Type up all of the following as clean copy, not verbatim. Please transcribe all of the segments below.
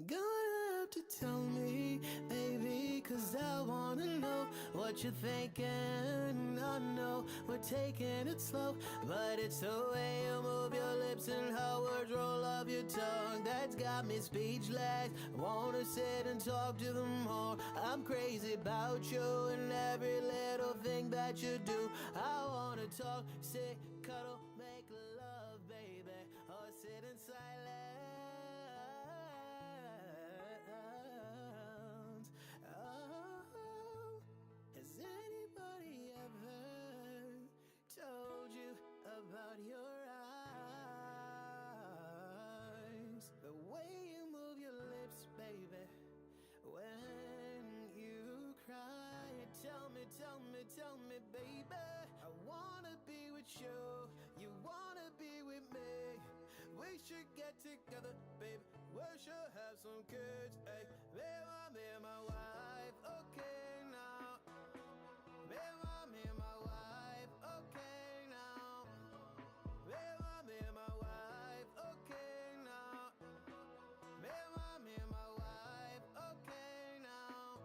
Gonna have to tell me, baby, 'cause I wanna know what you're thinking. I know we're taking it slow, but it's the way you move your lips and how words roll off your tongue that's got me speechless. Wanna sit and talk to them more. I'm crazy about you and every little thing that you do. I wanna talk, sit, cuddle, make love, baby, or sit in silence. Oh, has anybody ever told you about your eyes? The way you move your lips, baby, when you cry. Tell me, baby, I wanna be with you, you wanna be with me. We should get together, baby, we should have some kids. Hey, baby, I'm in my wife, okay now. Baby, I'm in my wife, okay now. Baby, I'm in my wife, okay now. Baby, I'm in my wife, okay now.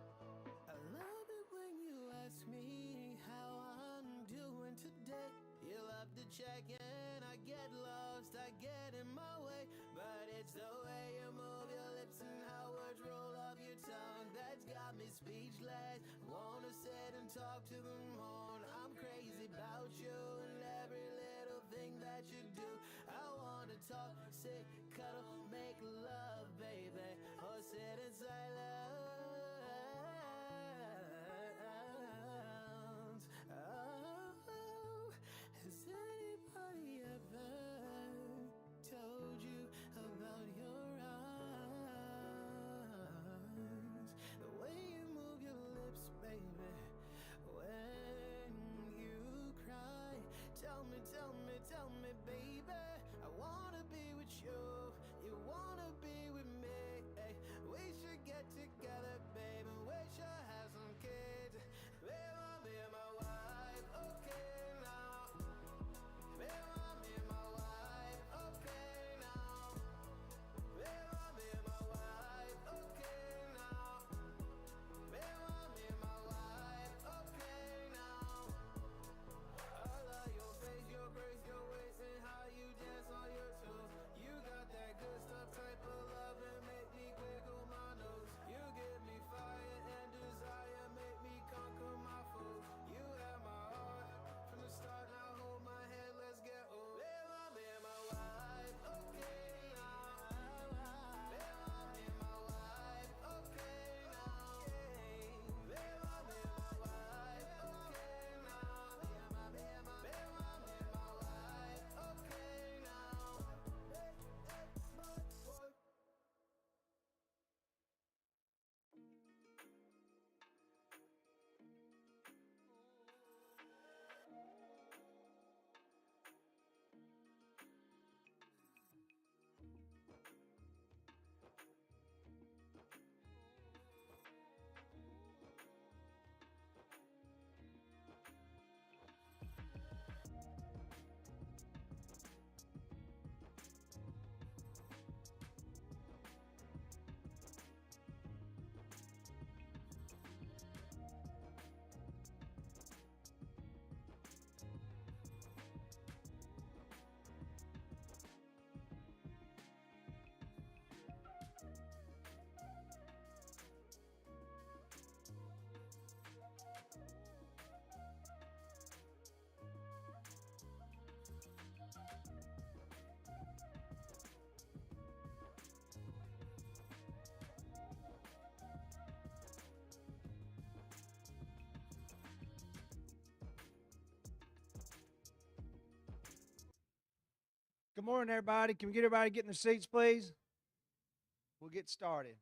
I love it when you ask me how I'm doing today. You love to check in, I get lost, I get in my way. But it's the way you move your lips and how words roll off your tongue that's got me speechless. Wanna sit and talk to the moon. I'm crazy about you and every little thing that you do. I wanna talk, sit, cuddle, make love, baby, or sit in silence. Oh, has anybody ever told you about your eyes? The way you move your lips, baby, when you cry. Tell me, baby, I wanna be with you, you wanna be with me. Hey, we should get together, baby, we should have some kids. Baby, I'm in my wife, okay now. Baby, I'm in my wife, okay now. Baby, I'm in my wife, okay now. Baby, I'm in my wife, okay now. I love your face, your grace, your waist, and how you dance on your toes. You got that good stuff, type of love, and make me wiggle my nose. You give me fire and desire, make me conquer my foes. You have my heart from the start, now hold my hand, let's get old. Babe, I'm in my wife, okay now. Babe, I'm in my wife, okay now. Babe, I'm in my wife, okay now. Babe, I'm in my wife, okay now. Good morning, everybody. Can we get everybody get in their seats, please? We'll get started.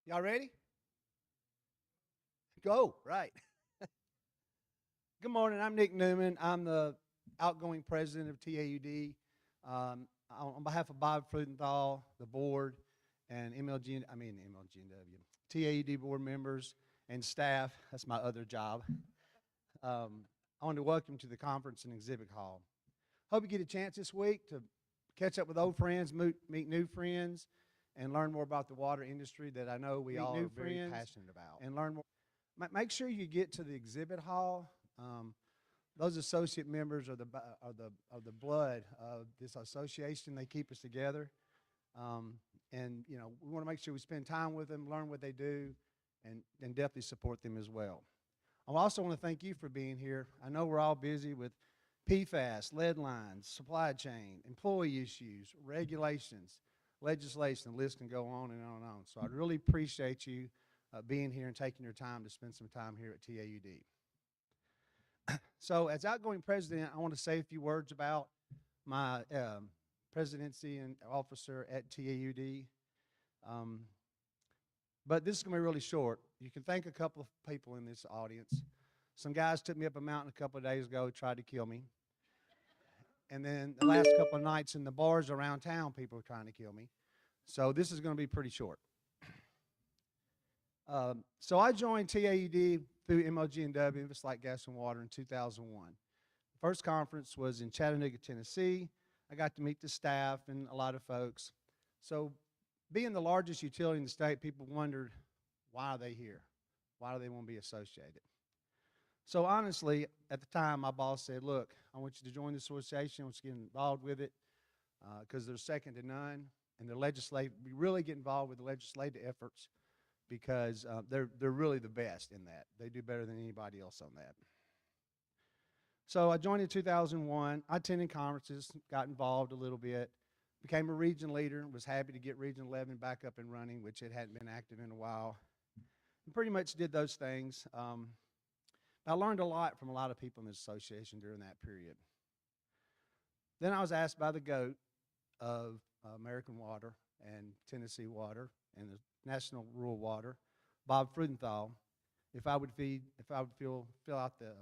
Y'all ready? Go, right. Good morning. I'm Nick Newman. I'm the outgoing president of TAUD. On behalf of Bob Frudenthal, the board, and TAUD board members and staff, that's my other job. I want to welcome you to the conference and exhibit hall. Hope you get a chance this week to catch up with old friends, meet new friends, and learn more about the water industry that I know we all are very passionate about. And learn more. Make sure you get to the exhibit hall. Those associate members are the blood of this association. They keep us together. And, you know, we want to make sure we spend time with them, learn what they do, and definitely support them as well. I also want to thank you for being here. I know we're all busy with PFAS, lead lines, supply chain, employee issues, regulations, legislation. The list can go on and on and on. So I'd really appreciate you being here and taking your time to spend some time here at TAUD. So as outgoing president, I want to say a few words about my presidency and officer at TAUD. But this is going to be really short. You can thank a couple of people in this audience. Some guys took me up a mountain a couple of days ago, tried to kill me. And then the last couple of nights in the bars around town, people were trying to kill me. So this is going to be pretty short. So I joined TAUD through MLG&W, Invest Like Gas and Water, in 2001. The first conference was in Chattanooga, Tennessee. I got to meet the staff and a lot of folks. So being the largest utility in the state, people wondered, why are they here? Why do they want to be associated? So honestly, at the time, my boss said, look, I want you to join the association. I want you to get involved with it because they're second to none. And we really get involved with the legislative efforts because they're really the best in that. They do better than anybody else on that. So I joined in 2001. I attended conferences, got involved a little bit, became a region leader, was happy to get Region 11 back up and running, which it hadn't been active in a while. And pretty much did those things. I learned a lot from a lot of people in this association during that period. Then I was asked by the GOAT of American Water and Tennessee Water and the National Rural Water, Bob Freudenthal, if I would fill out the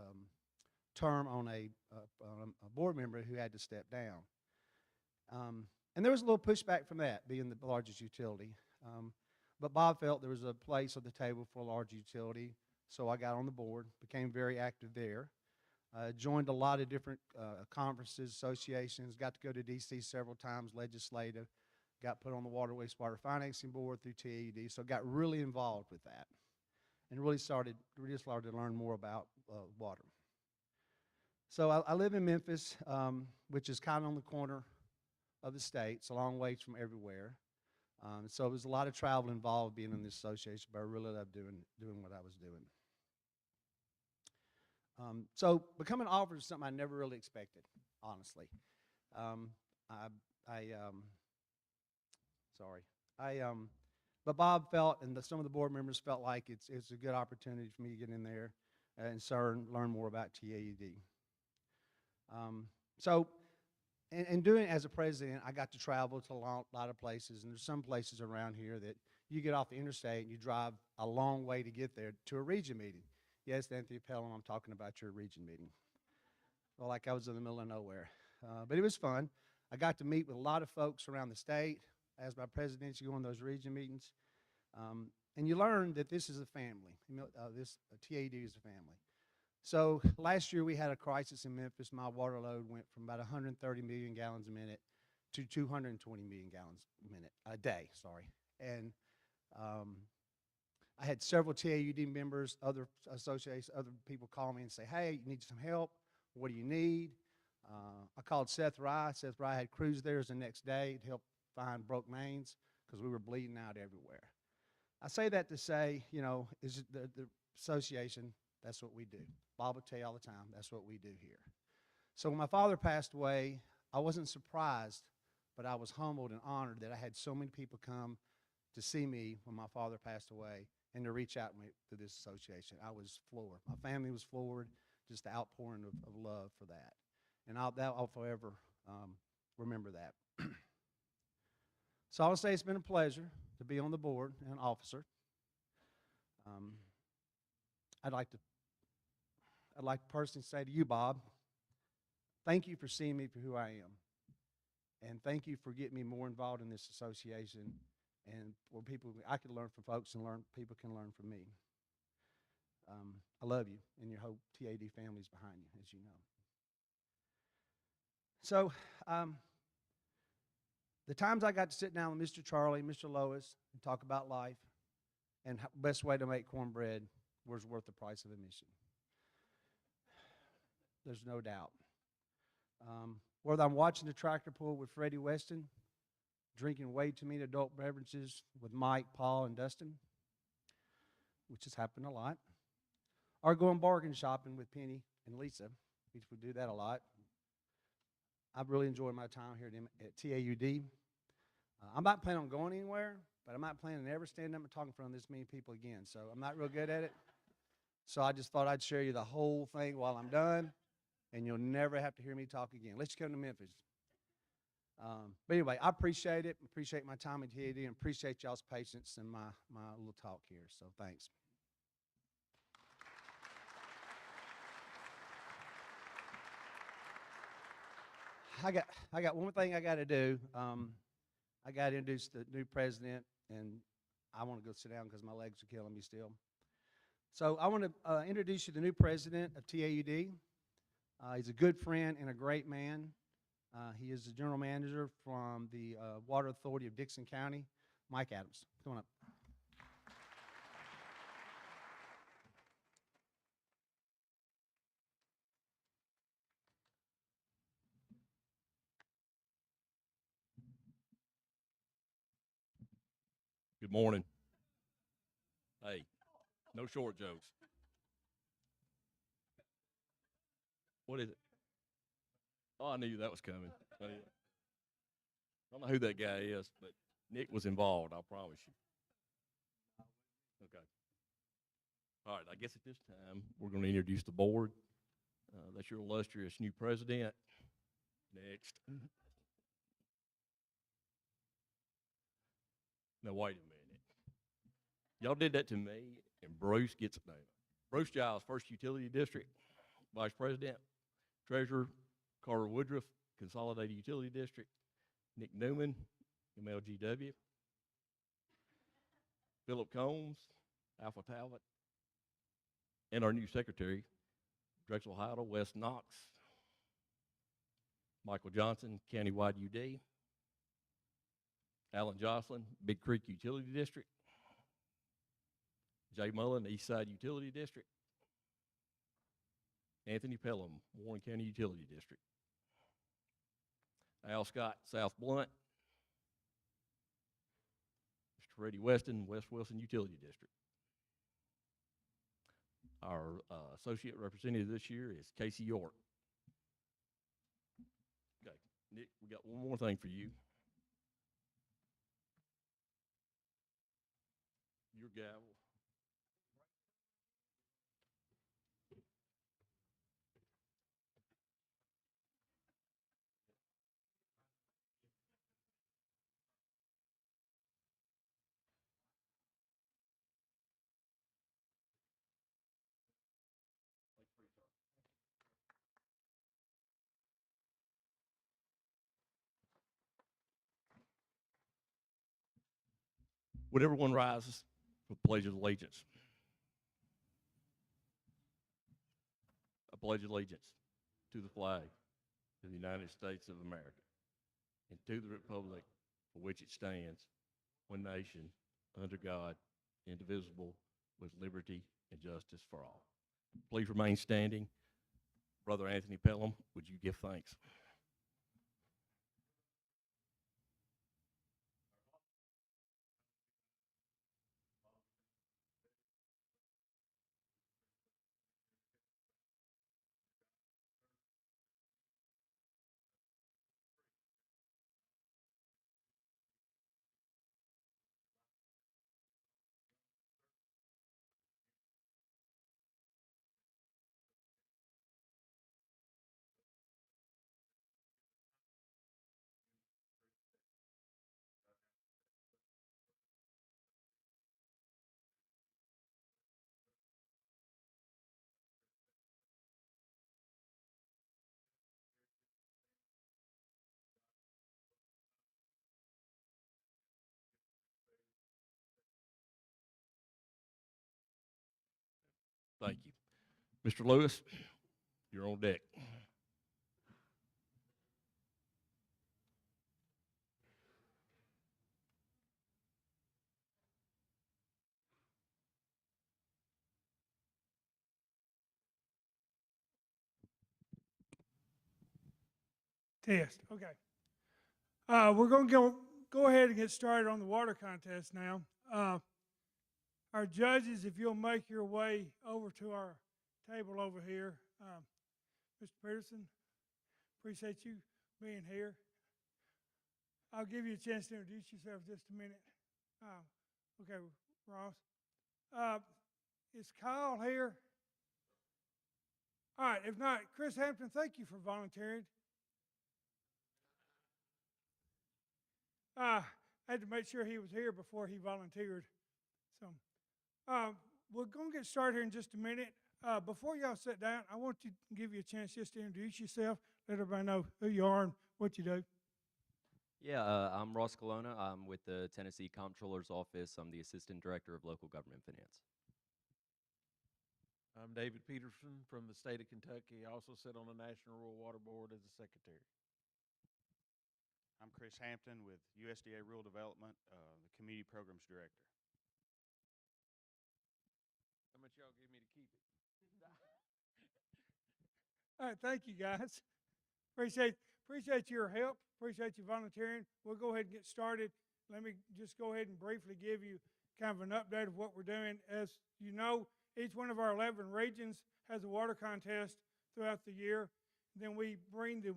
term on a board member who had to step down. And there was a little pushback from that, being the largest utility. But Bob felt there was a place at the table for a large utility, so I got on the board, became very active there. Joined a lot of different conferences, associations, got to go to D.C. several times, legislative, got put on the Water Wastewater Financing Board through TAUD, so got really involved with that and really started to learn more about water. So I live in Memphis, which is kind of on the corner of the state. It's a long ways from everywhere. So there's a lot of travel involved being in this association, but I really love doing what I was doing. So becoming an officer is something I never really expected, honestly. But Bob felt, and some of the board members felt like it's a good opportunity for me to get in there and learn more about TAUD. So doing it as a president, I got to travel to a lot of places, and there's some places around here that you get off the interstate and you drive a long way to get there to a region meeting. Yes, Anthony Pelham, I'm talking about your region meeting. Well, like I was in the middle of nowhere. But it was fun. I got to meet with a lot of folks around the state as my president. You go on those region meetings. And you learn that this is a family. This TAUD is a family. So last year we had a crisis in Memphis. My water load went from about 130 million gallons a minute to 220 million gallons a day. And I had several TAUD members, other associations, other people call me and say, hey, you need some help. What do you need? I called Seth Rye. Seth Rye had crews there the next day to help find broke mains because we were bleeding out everywhere. I say that to say, you know, is the association, that's what we do. Bob will tell you all the time, that's what we do here. So when my father passed away, I wasn't surprised, but I was humbled and honored that I had so many people come to see me when my father passed away and to reach out to this association. I was floored. My family was floored, just the outpouring of love for that. And I'll forever remember that. So I'll say it's been a pleasure to be on the board and an officer. I'd like to personally say to you, Bob, thank you for seeing me for who I am. And thank you for getting me more involved in this association and where I can learn from folks and people can learn from me. I love you, and your whole TAD family's behind you, as you know. So, the times I got to sit down with Mr. Charlie, Mr. Lois, and talk about life and best way to make cornbread was worth the price of admission. There's no doubt. Whether I'm watching the tractor pull with Freddie Weston, drinking way too many adult beverages with Mike, Paul, and Dustin, which has happened a lot, or going bargain shopping with Penny and Lisa, which we do that a lot. I've really enjoyed my time here at TAUD. I'm not planning on going anywhere, but I'm not planning on ever standing up and talking in front of this many people again, so I'm not real good at it. So I just thought I'd share you the whole thing while I'm done, and you'll never have to hear me talk again. Let's come to Memphis. But anyway, I appreciate it, appreciate my time at TAD, and appreciate y'all's patience in my little talk here, so thanks. I got one thing I got to do. I got to introduce the new president, and I want to go sit down because my legs are killing me still. So I want to introduce you to the new president of TAUD. He's a good friend and a great man. He is the general manager from the Water Authority of Dixon County, Mike Adams. Come on up. Good morning. Hey, no short jokes. What is it? Oh, I knew that was coming. I don't know who that guy is, but Nick was involved, I promise you. Okay. All right, I guess at this time, we're going to introduce the board. That's your illustrious new president. Next. Now, wait a minute. Y'all did that to me, and Bruce gets it now. Bruce Giles, First Utility District, Vice President. Treasurer, Carter Woodruff, Consolidated Utility District. Nick Newman, MLGW. Philip Combs, Alpha Talbot. And our new secretary, Drexel Heidel, West Knox. Michael Johnson, Countywide UD. Alan Jocelyn, Big Creek Utility District. Jay Mullen, Eastside Utility District. Anthony Pelham, Warren County Utility District. Al Scott, South Blunt. Mr. Freddie Weston, West Wilson Utility District. Our associate representative this year is Casey York. Okay, Nick, we got one more thing for you. Your gavel. Would everyone rise for the Pledge of Allegiance? I pledge allegiance to the flag of the United States of America and to the republic for which it stands, one nation, under God, indivisible, with liberty and justice for all. Please remain standing. Brother Anthony Pelham, would you give thanks? Mr. Lewis, you're on deck. Test. Okay. We're going to go ahead and get started on the water contest now. Our judges, if you'll make your way over to our table over here. Mr. Peterson, appreciate you being here. I'll give you a chance to introduce yourself just a minute. Okay, Ross. Is Kyle here? All right, if not, Chris Hampton, thank you for volunteering. I had to make sure he was here before he volunteered. So we're going to get started here in just a minute. Before y'all sit down, I want to give you a chance just to introduce yourself, let everybody know who you are and what you do. Yeah, I'm Ross Colonna. I'm with the Tennessee Comptroller's Office. I'm the Assistant Director of Local Government Finance. I'm David Peterson from the state of Kentucky. I also sit on the National Rural Water Board as a secretary. I'm Chris Hampton with USDA Rural Development, the Community Programs Director. How much y'all give me to keep it? All right, thank you guys. Appreciate your help. Appreciate you volunteering. We'll go ahead and get started. Let me just go ahead and briefly give you kind of an update of what we're doing. As you know, each one of our 11 regions has a water contest throughout the year. Then we bring the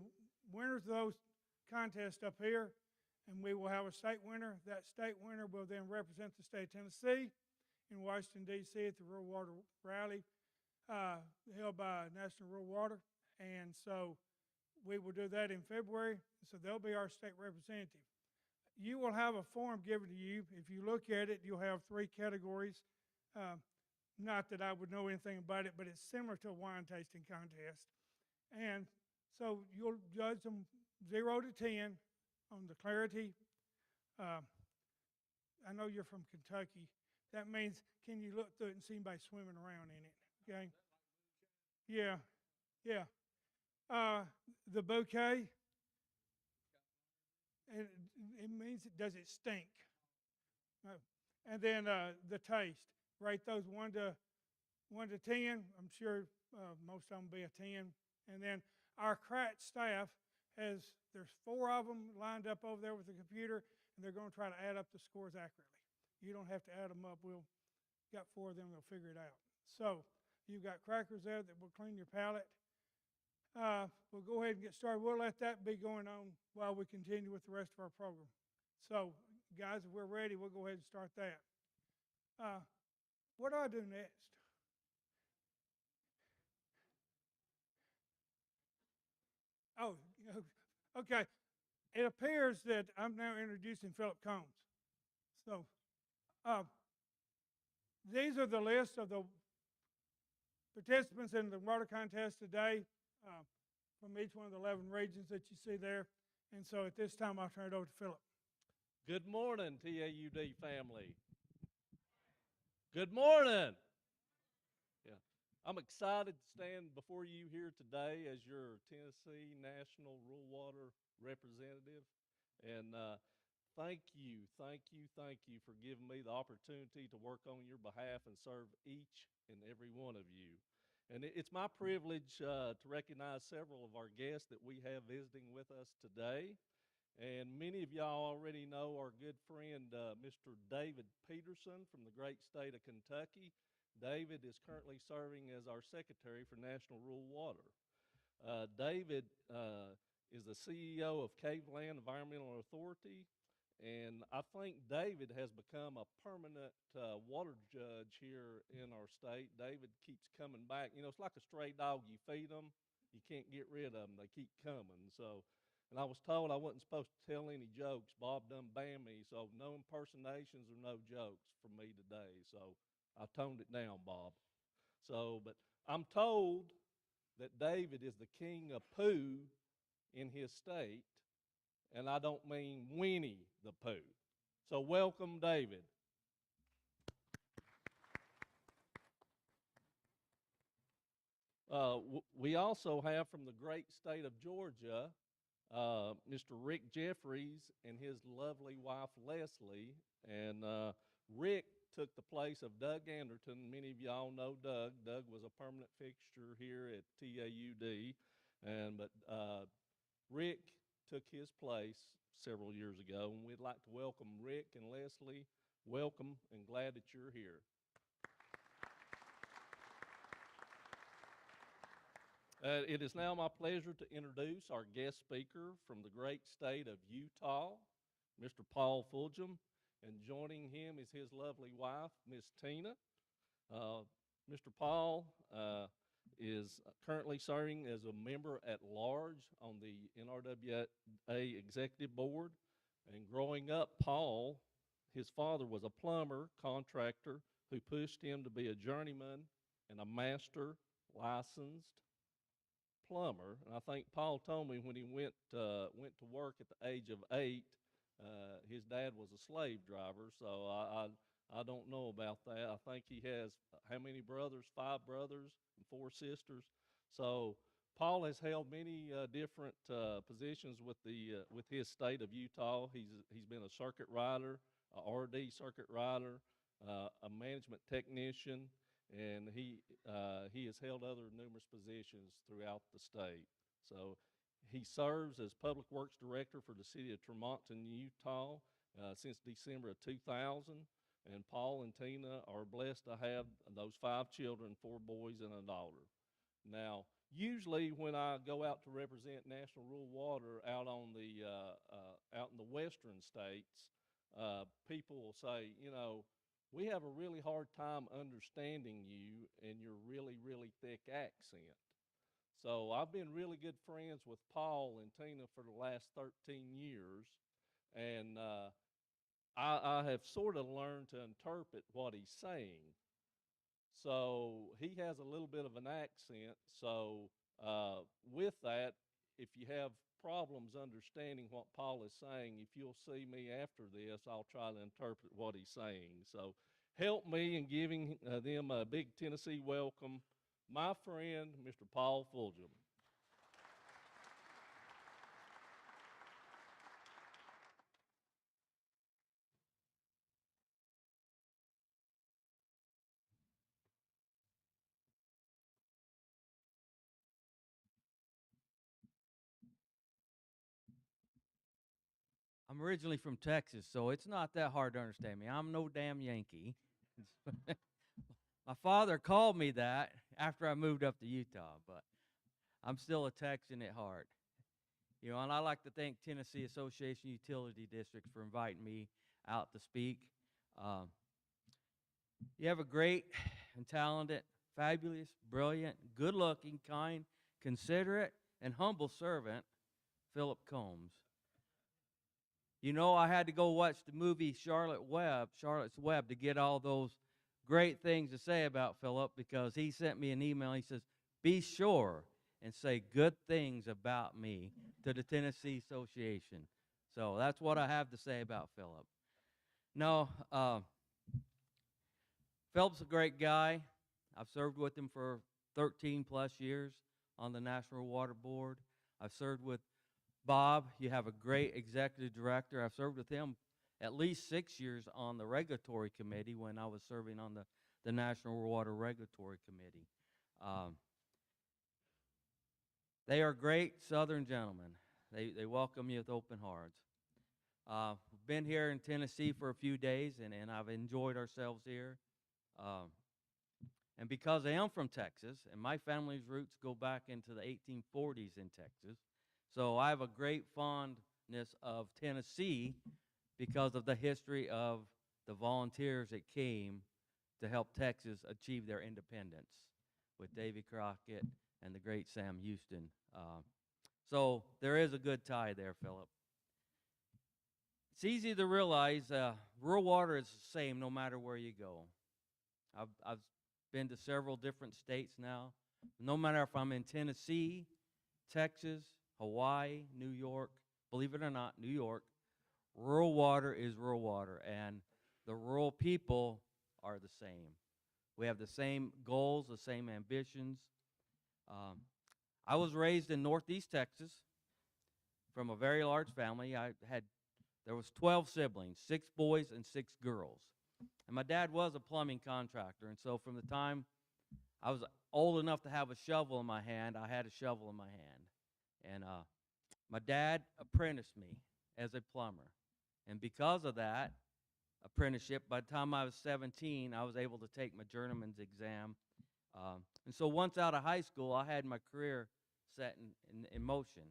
winners of those contests up here, and we will have a state winner. That state winner will then represent the state of Tennessee in Washington, D.C. at the Rural Water Rally held by National Rural Water. And so we will do that in February. So they'll be our state representative. You will have a form given to you. If you look at it, you'll have 3 categories. Not that I would know anything about it, but it's similar to a wine tasting contest. And so you'll judge them 0 to 10 on the clarity. I know you're from Kentucky. That means, can you look through it and see anybody swimming around in it? Okay? Yeah, yeah. The bouquet, it means, does it stink? And then the taste, rate those 1 to 10. I'm sure most of them will be a 10. And then our CRAT staff there's 4 of them lined up over there with the computer, and they're going to try to add up the scores accurately. You don't have to add them up. We've got 4 of them, they'll figure it out. So you've got crackers there that will clean your palate. We'll go ahead and get started. We'll let that be going on while we continue with the rest of our program. So, guys, if we're ready, we'll go ahead and start that. What do I do next? Oh, okay. It appears that I'm now introducing Philip Combs. So, these are the list of the participants in the water contest today from each one of the 11 regions that you see there. And so at this time, I'll turn it over to Philip. Good morning, TAUD family. Good morning. Yeah, I'm excited to stand before you here today as your Tennessee National Rural Water representative. And thank you for giving me the opportunity to work on your behalf and serve each and every one of you. And it's my privilege to recognize several of our guests that we have visiting with us today. And many of y'all already know our good friend, Mr. David Peterson from the great state of Kentucky. David is currently serving as our Secretary for National Rural Water. David is the CEO of Cumberland Environmental Authority. And I think David has become a permanent water judge here in our state. David keeps coming back. You know, it's like a stray dog. You feed them, you can't get rid of them. They keep coming. So, and I was told I wasn't supposed to tell any jokes. Bob done banned me, so no impersonations or no jokes from me today. So I toned it down, Bob. So, but I'm told that David is the king of poo in his state. And I don't mean Winnie the Pooh. So welcome, David. We also have from the great state of Georgia, Mr. Rick Jeffries and his lovely wife Leslie. And Rick took the place of Doug Anderton. Many of y'all know Doug. Doug was a permanent fixture here at TAUD, but Rick took his place several years ago, and we'd like to welcome Rick and Leslie. Welcome, and glad that you're here. It is now my pleasure to introduce our guest speaker from the great state of Utah, Mr. Paul Fulgham, and joining him is his lovely wife, Miss Tina. Mr. Paul is currently serving as a member at large on the NRWA Executive Board. And growing up, Paul, his father was a plumber contractor who pushed him to be a journeyman and a master licensed plumber. And I think Paul told me when he went to work at the age of 8, his dad was a slave driver. So I don't know about that. I think he has how many brothers? 5 brothers and 4 sisters. So Paul has held many different positions with his state of Utah. He's been a circuit rider, a RD circuit rider, a management technician, and he has held other numerous positions throughout the state. So he serves as Public Works Director for the city of Tremonton, Utah, since December of 2000. And Paul and Tina are blessed to have those 5 children, 4 boys and a daughter. Now, usually when I go out to represent National Rural Water out on the out in the western states, people will say, you know, we have a really hard time understanding you and your really, really thick accent. So I've been really good friends with Paul and Tina for the last 13 years, and I have sort of learned to interpret what he's saying. So he has a little bit of an accent. So with that, if you have problems understanding what Paul is saying, if you'll see me after this, I'll try to interpret what he's saying. So help me in giving them a big Tennessee welcome, my friend, Mr. Paul Fulgham. I'm originally from Texas, so it's not that hard to understand me. I'm no damn Yankee. My father called me that after I moved up to Utah, but I'm still a Texan at heart. You know, and I like to thank Tennessee Association Utility Districts for inviting me out to speak. You have a great and talented, fabulous, brilliant, good-looking, kind, considerate, and humble servant, Philip Combs. You know, I had to go watch the movie Charlotte's Web to get all those great things to say about Philip, because he sent me an email. He says, be sure and say good things about me to the Tennessee Association. So that's what I have to say about Philip. No, Philip's a great guy. I've served with him for 13 plus years on the National Water Board. I've served with Bob. You have a great executive director. I've served with him at least 6 years on the regulatory committee when I was serving on the National Water Regulatory Committee. They are great Southern gentlemen. They welcome you with open hearts. We've been here in Tennessee for a few days, and I've enjoyed ourselves here. And because I am from Texas, and my family's roots go back into the 1840s in Texas, so I have a great fondness of Tennessee because of the history of the volunteers that came to help Texas achieve their independence with Davy Crockett and the great Sam Houston. So there is a good tie there, Philip. It's easy to realize rural water is the same no matter where you go. I've been to several different states now. No matter if I'm in Tennessee, Texas, Hawaii, New York, believe it or not, New York, rural water is rural water, and the rural people are the same. We have the same goals, the same ambitions. Um, I was raised in Northeast Texas from a very large family. There was 12 siblings, 6 boys and 6 girls. And my dad was a plumbing contractor, and so from the time I was old enough to have a shovel in my hand, I had a shovel in my hand. And my dad apprenticed me as a plumber. And because of that apprenticeship, by the time I was 17, I was able to take my journeyman's exam. And so once out of high school, I had my career set in motion,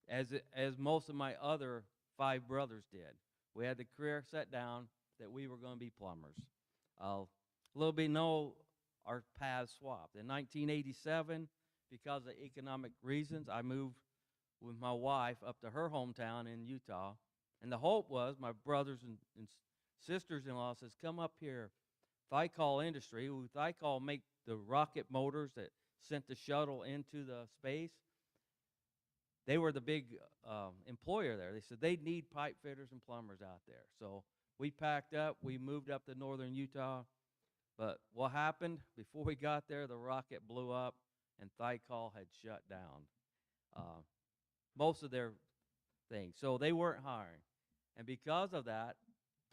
as most of my other 5 brothers did. We had the career set down that we were going to be plumbers. Little bit know our paths swapped. In 1987, because of economic reasons, I moved with my wife up to her hometown in Utah. And the hope was my brothers and sisters-in-law says, come up here. Thiokol Industry, who Thiokol make the rocket motors that sent the shuttle into the space. They were the big employer there. They said they need pipe fitters and plumbers out there. So we packed up. We moved up to northern Utah. But what happened? Before we got there, the rocket blew up, and Thiokol had shut down most of their things. So they weren't hiring. And because of that,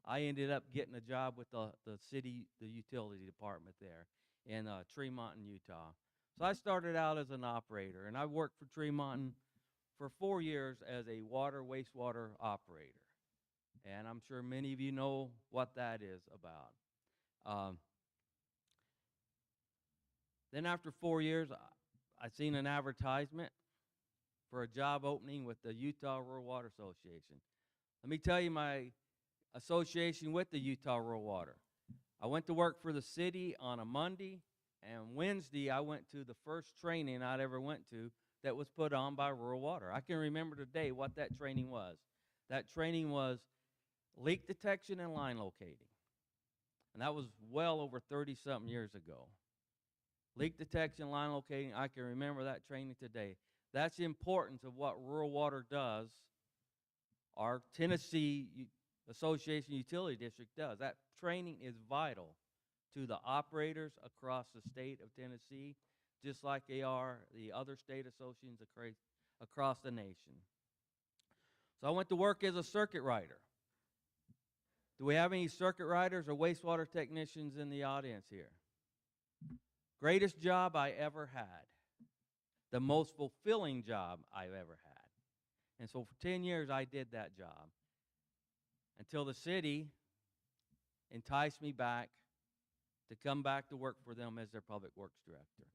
I ended up getting a job with the city, the utility department there in Tremont, Utah. So I started out as an operator, and I worked for Tremont for 4 years as a wastewater operator. And I'm sure many of you know what that is about. Then after 4 years, I seen an advertisement for a job opening with the Utah Rural Water Association. Let me tell you my association with the Utah Rural Water. I went to work for the city on a Monday, and Wednesday I went to the first training I'd ever went to that was put on by Rural Water. I can remember today what that training was. That training was leak detection and line locating. And that was well over 30-something years ago. Leak detection, line locating, I can remember that training today. That's the importance of what Rural Water does, our Tennessee Association Utility District does. That training is vital to the operators across the state of Tennessee, just like they are the other state associations across the nation. So I went to work as a circuit rider. Do we have any circuit riders or wastewater technicians in the audience here? Greatest job I ever had. The most fulfilling job I've ever had. And so for 10 years, I did that job until the city enticed me back to come back to work for them as their public works director.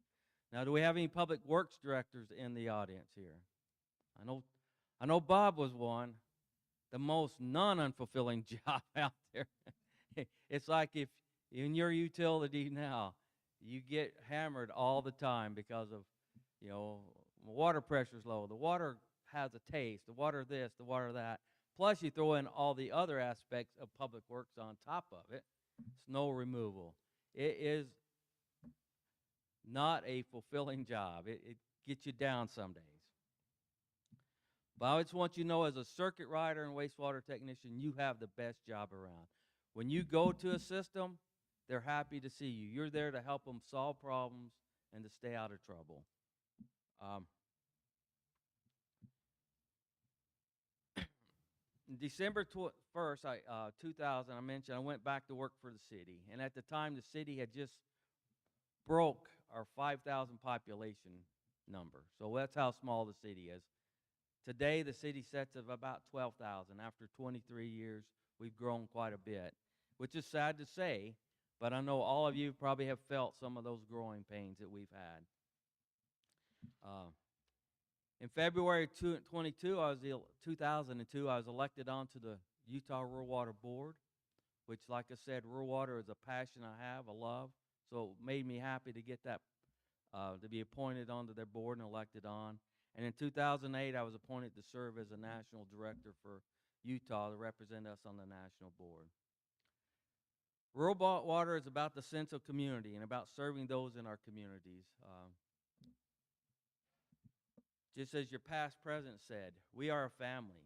Now, do we have any public works directors in the audience here? I know Bob was one. The most non-unfulfilling job out there. It's like if in your utility now, you get hammered all the time because of, water pressure's low. The water has a taste. The water this, the water that. Plus, you throw in all the other aspects of public works on top of it. Snow removal. It is not a fulfilling job. It gets you down some days. But I just want you to know, as a circuit rider and wastewater technician, you have the best job around. When you go to a system, they're happy to see you. You're there to help them solve problems and to stay out of trouble. December 1st, 2000, I mentioned I went back to work for the city. And at the time, the city had just broke our 5,000 population number. So that's how small the city is. Today, the city sets of about 12,000. After 23 years, we've grown quite a bit, which is sad to say, but I know all of you probably have felt some of those growing pains that we've had. In February 2002, I was elected onto the Utah Rural Water Board, which, like I said, rural water is a passion I have, a love. So it made me happy to get that, to be appointed onto their board and elected on. And in 2008, I was appointed to serve as a national director for Utah to represent us on the national board. Rural water is about the sense of community and about serving those in our communities. Just as your past president said, we are a family.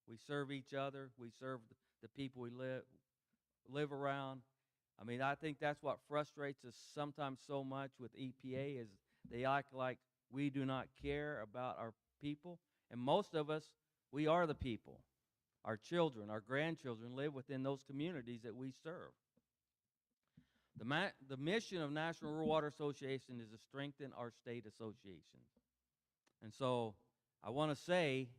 We serve each other. We serve the people we live around. I mean, I think that's what frustrates us sometimes so much with EPA is they act like we do not care about our people. And most of us, we are the people. Our children, our grandchildren live within those communities that we serve. The mission of National Rural Water Association is to strengthen our state associations. And so I want to say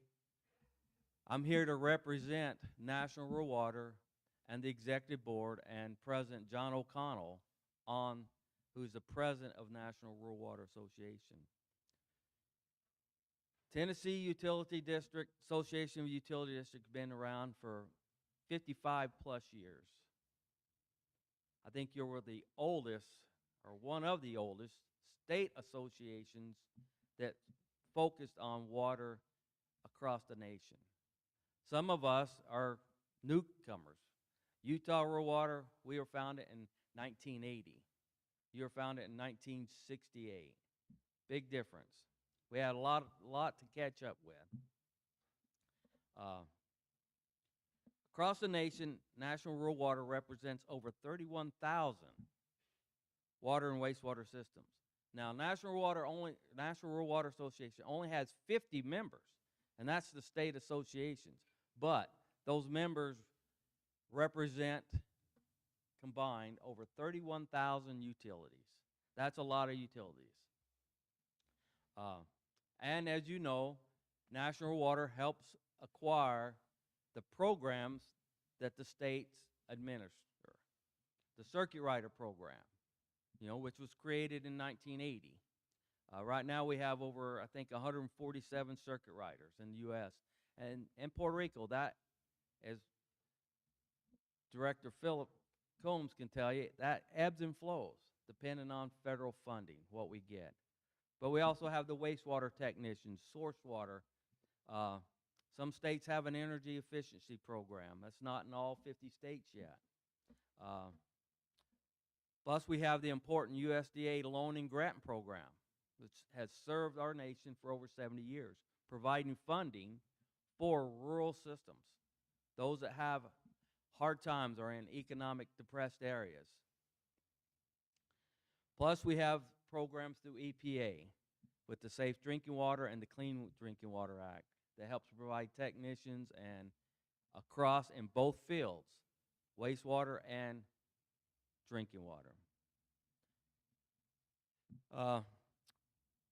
I'm here to represent National Rural Water and the Executive Board and President John O'Connell, who's the President of National Rural Water Association. Tennessee Utility District, Association of Utility Districts, been around for 55 plus years. I think you're the oldest, or one of the oldest, state associations that focused on water across the nation. Some of us are newcomers. Utah Rural Water, we were founded in 1980. You were founded in 1968. Big difference. We had a lot to catch up with. Across the nation, National Rural Water represents over 31,000 water and wastewater systems. Now, National Rural Water Association only has 50 members, and that's the state associations. But those members represent combined over 31,000 utilities. That's a lot of utilities. And as you know, National Water helps acquire the programs that the states administer. The Circuit Rider program, which was created in 1980. Right now we have over, I think, 147 circuit riders in the U.S. And in Puerto Rico, that, as Director Philip Combs can tell you, that ebbs and flows depending on federal funding, what we get. But we also have the wastewater technicians, source water. Some states have an energy efficiency program. That's not in all 50 states yet. Plus, we have the important USDA loan and grant program, which has served our nation for over 70 years, providing funding for rural systems, those that have hard times or in economic depressed areas. Plus, we have programs through EPA with the Safe Drinking Water and the Clean Drinking Water Act that helps provide technicians and across in both fields, wastewater and drinking water.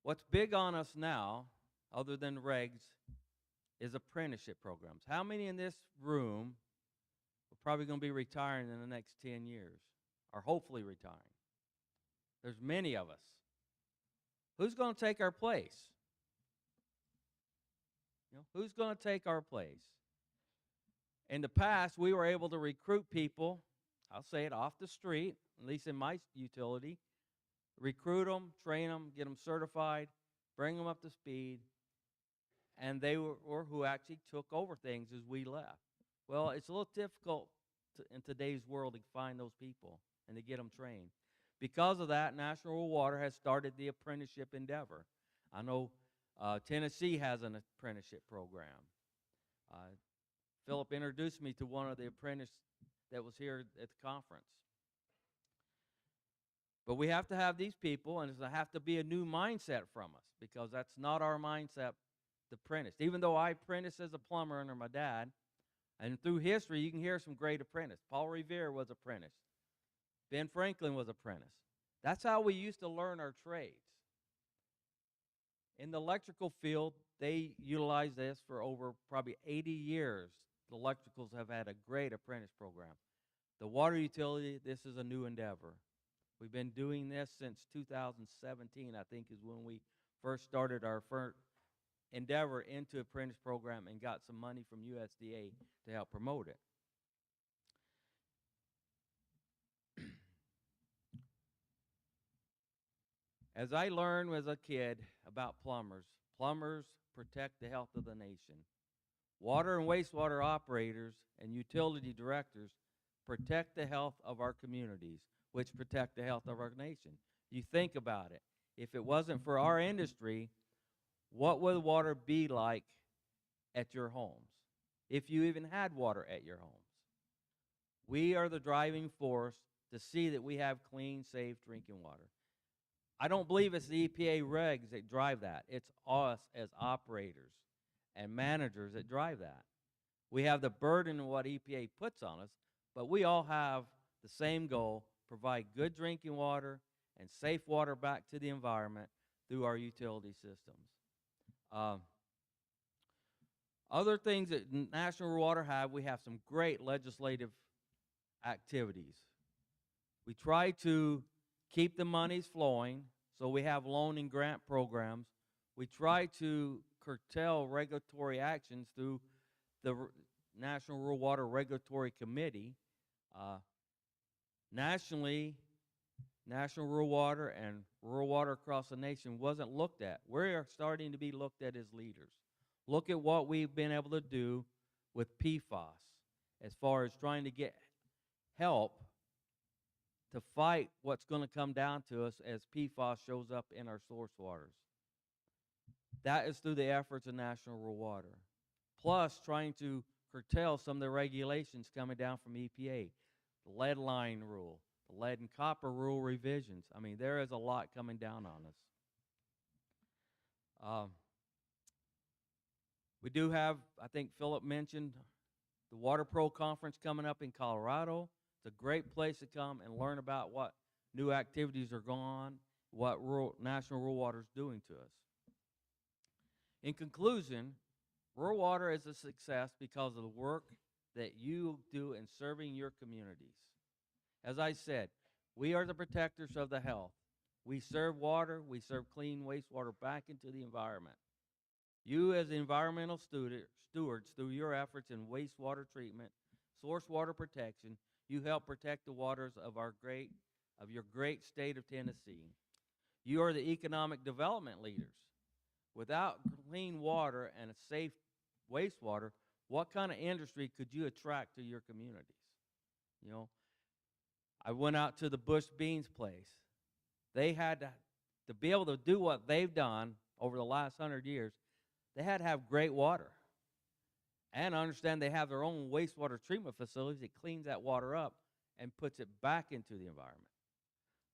What's big on us now, other than regs, is apprenticeship programs. How many in this room are probably going to be retiring in the next 10 years, or hopefully retiring? There's many of us. Who's going to take our place? Who's going to take our place? In the past, we were able to recruit people, I'll say it, off the street, at least in my utility, recruit them, train them, get them certified, bring them up to speed, and they were who actually took over things as we left. Well, it's a little difficult in today's world to find those people and to get them trained. Because of that, National Rural Water has started the apprenticeship endeavor. I know Tennessee has an apprenticeship program. Philip introduced me to one of the apprentices that was here at the conference. But we have to have these people, and there have to be a new mindset from us, because that's not our mindset, the apprentice. Even though I apprenticed as a plumber under my dad, and through history you can hear some great apprentices. Paul Revere was apprentice. Ben Franklin was apprentice. That's how we used to learn our trades. In the electrical field, they utilized this for over probably 80 years. The electricals have had a great apprentice program. The water utility, this is a new endeavor. We've been doing this since 2017, I think, is when we first started our first endeavor into apprentice program and got some money from USDA to help promote it. As I learned as a kid about plumbers protect the health of the nation. Water and wastewater operators and utility directors protect the health of our communities, which protect the health of our nation. You think about it. If it wasn't for our industry, what would water be like at your homes? If you even had water at your homes. We are the driving force to see that we have clean, safe drinking water. I don't believe it's the EPA regs that drive that. It's us as operators and managers that drive that. We have the burden of what EPA puts on us, but we all have the same goal: provide good drinking water and safe water back to the environment through our utility systems. Other things that National Rural Water have, we have some great legislative activities. We try to keep the monies flowing, so we have loan and grant programs. We try to curtail regulatory actions through the National Rural Water Regulatory Committee. Nationally, National Rural Water and rural water across the nation wasn't looked at. We're starting to be looked at as leaders. Look at what we've been able to do with PFAS as far as trying to get help to fight what's going to come down to us as PFAS shows up in our source waters. That is through the efforts of National Rural Water. Plus, trying to curtail some of the regulations coming down from EPA, the lead line rule, the lead and copper rule revisions. I mean, there is a lot coming down on us. We do have, I think Philip mentioned, the Water Pro Conference coming up in Colorado. It's a great place to come and learn about what new activities are going on, what National Rural Water is doing to us. In conclusion, rural water is a success because of the work that you do in serving your communities. As I said, we are the protectors of the health. We serve water, we serve clean wastewater back into the environment. You as environmental stewards, through your efforts in wastewater treatment, source water protection, you help protect the waters of your great state of Tennessee. You are the economic development leaders. Without clean water and a safe wastewater, what kind of industry could you attract to your communities? You know, I went out to the Bush Beans place. They had to be able to do what they've done over the last 100 years, they had to have great water. And I understand they have their own wastewater treatment facilities that cleans that water up and puts it back into the environment.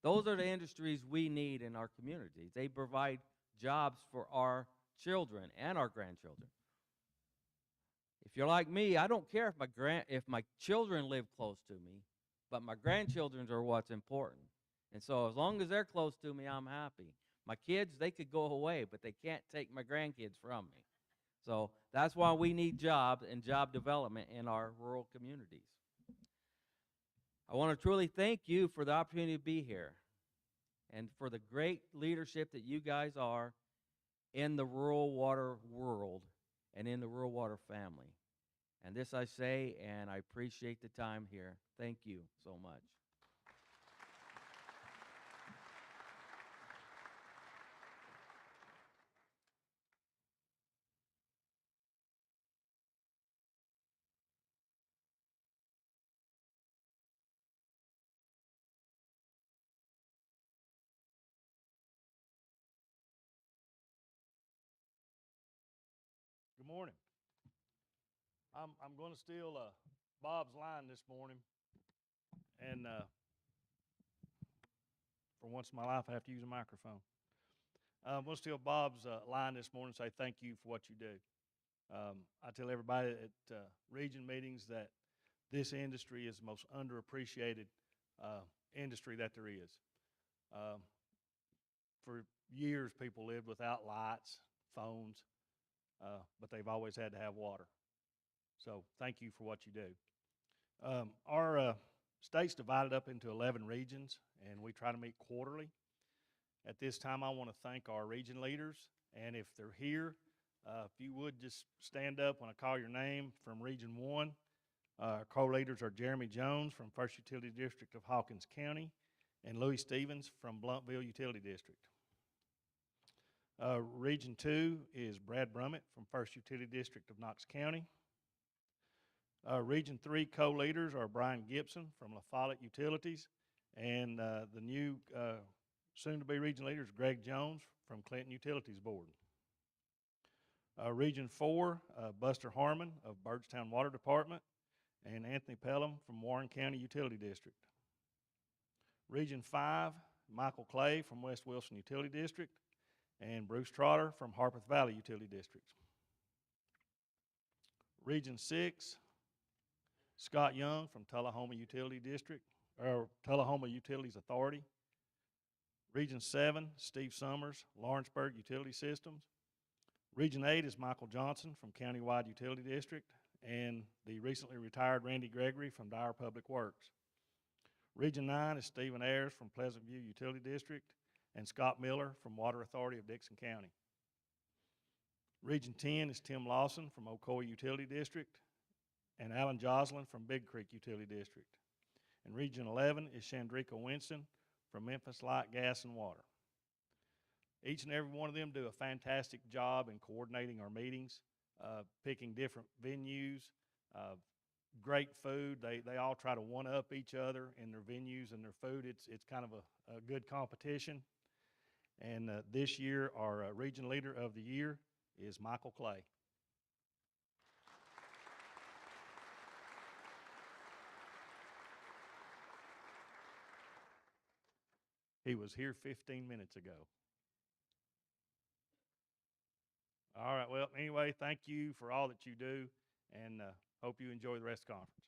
Those are the industries we need in our communities. They provide jobs for our children and our grandchildren. If you're like me, I don't care if my children live close to me, but my grandchildren are what's important. And so as long as they're close to me, I'm happy. My kids, they could go away, but they can't take my grandkids from me. So that's why we need jobs and job development in our rural communities. I want to truly thank you for the opportunity to be here and for the great leadership that you guys are in the rural water world and in the rural water family. And this I say, and I appreciate the time here. Thank you so much. Good morning. I'm going to steal Bob's line this morning, and for once in my life, I have to use a microphone. I'm going to steal Bob's line this morning and say thank you for what you do. I tell everybody at region meetings that this industry is the most underappreciated industry that there is. For years, people lived without lights, phones, but they've always had to have water. So thank you for what you do. Our state's divided up into 11 regions, and we try to meet quarterly. At this time, I want to thank our region leaders, and if they're here, if you would just stand up when I call your name from Region 1. Our co-leaders are Jeremy Jones from 1st Utility District of Hawkins County and Louis Stevens from Blumpville Utility District. Region 2 is Brad Brummett from 1st Utility District of Knox County. Region 3 co-leaders are Brian Gibson from La Follette Utilities and the new soon-to-be region leader is Greg Jones from Clinton Utilities Board. Region 4, Buster Harmon of Byrdstown Water Department and Anthony Pelham from Warren County Utility District. Region 5, Michael Clay from West Wilson Utility District, and Bruce Trotter from Harpeth Valley Utility District. Region 6, Scott Young from Tullahoma Utility District, or Tullahoma Utilities Authority. Region 7, Steve Summers, Lawrenceburg Utility Systems. Region 8 is Michael Johnson from Countywide Utility District, and the recently retired Randy Gregory from Dyer Public Works. Region 9 is Stephen Ayers from Pleasant View Utility District, and Scott Miller from Water Authority of Dixon County. Region 10 is Tim Lawson from Ocoee Utility District, and Alan Joslin from Big Creek Utility District. And Region 11 is Chandrika Winston from Memphis Light, Gas, and Water. Each and every one of them do a fantastic job in coordinating our meetings, picking different venues, great food. They all try to one-up each other in their venues and their food. It's kind of a good competition. And this year, our region leader of the year is Michael Clay. He was here 15 minutes ago. All right, well, anyway, thank you for all that you do, and hope you enjoy the rest of the conference.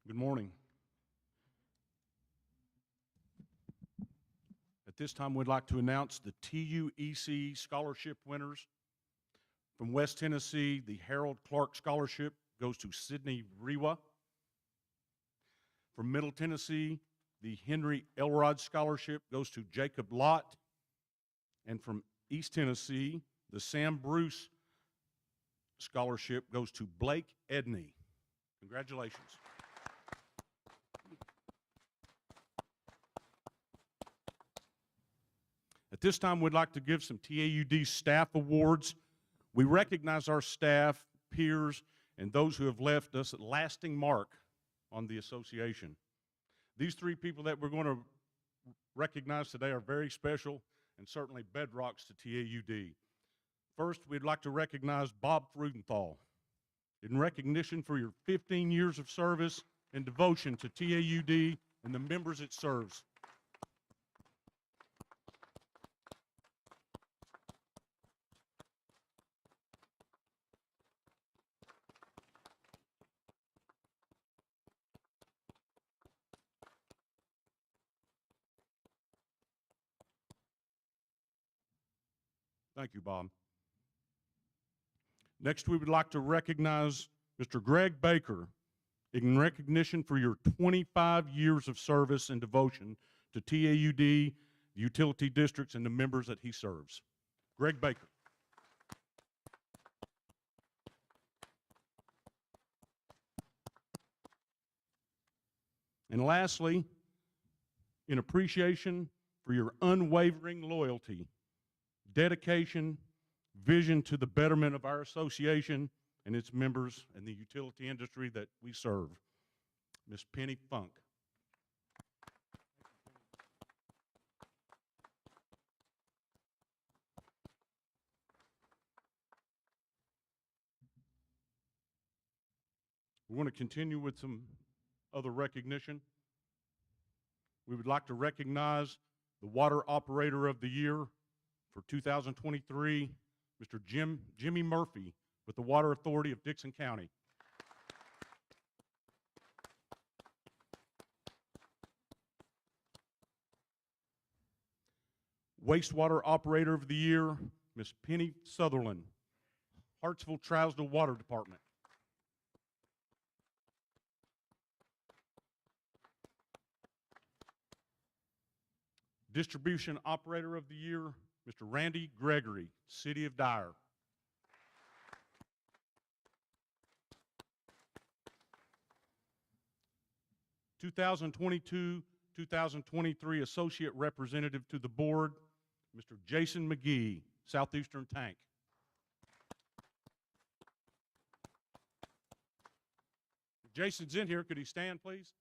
Good morning. At this time, we'd like to announce the TUEC scholarship winners. From West Tennessee, the Harold Clark Scholarship goes to Sidney Rewa. From Middle Tennessee, the Henry Elrod Scholarship goes to Jacob Lott. And from East Tennessee, the Sam Bruce Scholarship goes to Blake Edney. Congratulations. At this time, we'd like to give some TAUD staff awards. We recognize our staff, peers, and those who have left us a lasting mark on the association. These three people that we're going to recognize today are very special and certainly bedrocks to TAUD. First, we'd like to recognize Bob Freudenthal in recognition for your 15 years of service and devotion to TAUD and the members it serves. Thank you, Bob. Next, we would like to recognize Mr. Greg Baker in recognition for your 25 years of service and devotion to TAUD, the utility districts, and the members that he serves. Greg Baker. And lastly, in appreciation for your unwavering loyalty, dedication, vision to the betterment of our association and its members and the utility industry that we serve, Miss Penny Funk. We want to continue with some other recognition. We would like to recognize the Water Operator of the Year for 2023, Mr. Jimmy Murphy with the Water Authority of Dixon County. Wastewater Operator of the Year, Miss Penny Sutherland, Hartsville-Trousdale Water Department. Distribution Operator of the Year, Mr. Randy Gregory, City of Dyer. (2022-2023) Associate Representative to the Board, Mr. Jason McGee, Southeastern Tank. If Jason's in here, could he stand, please?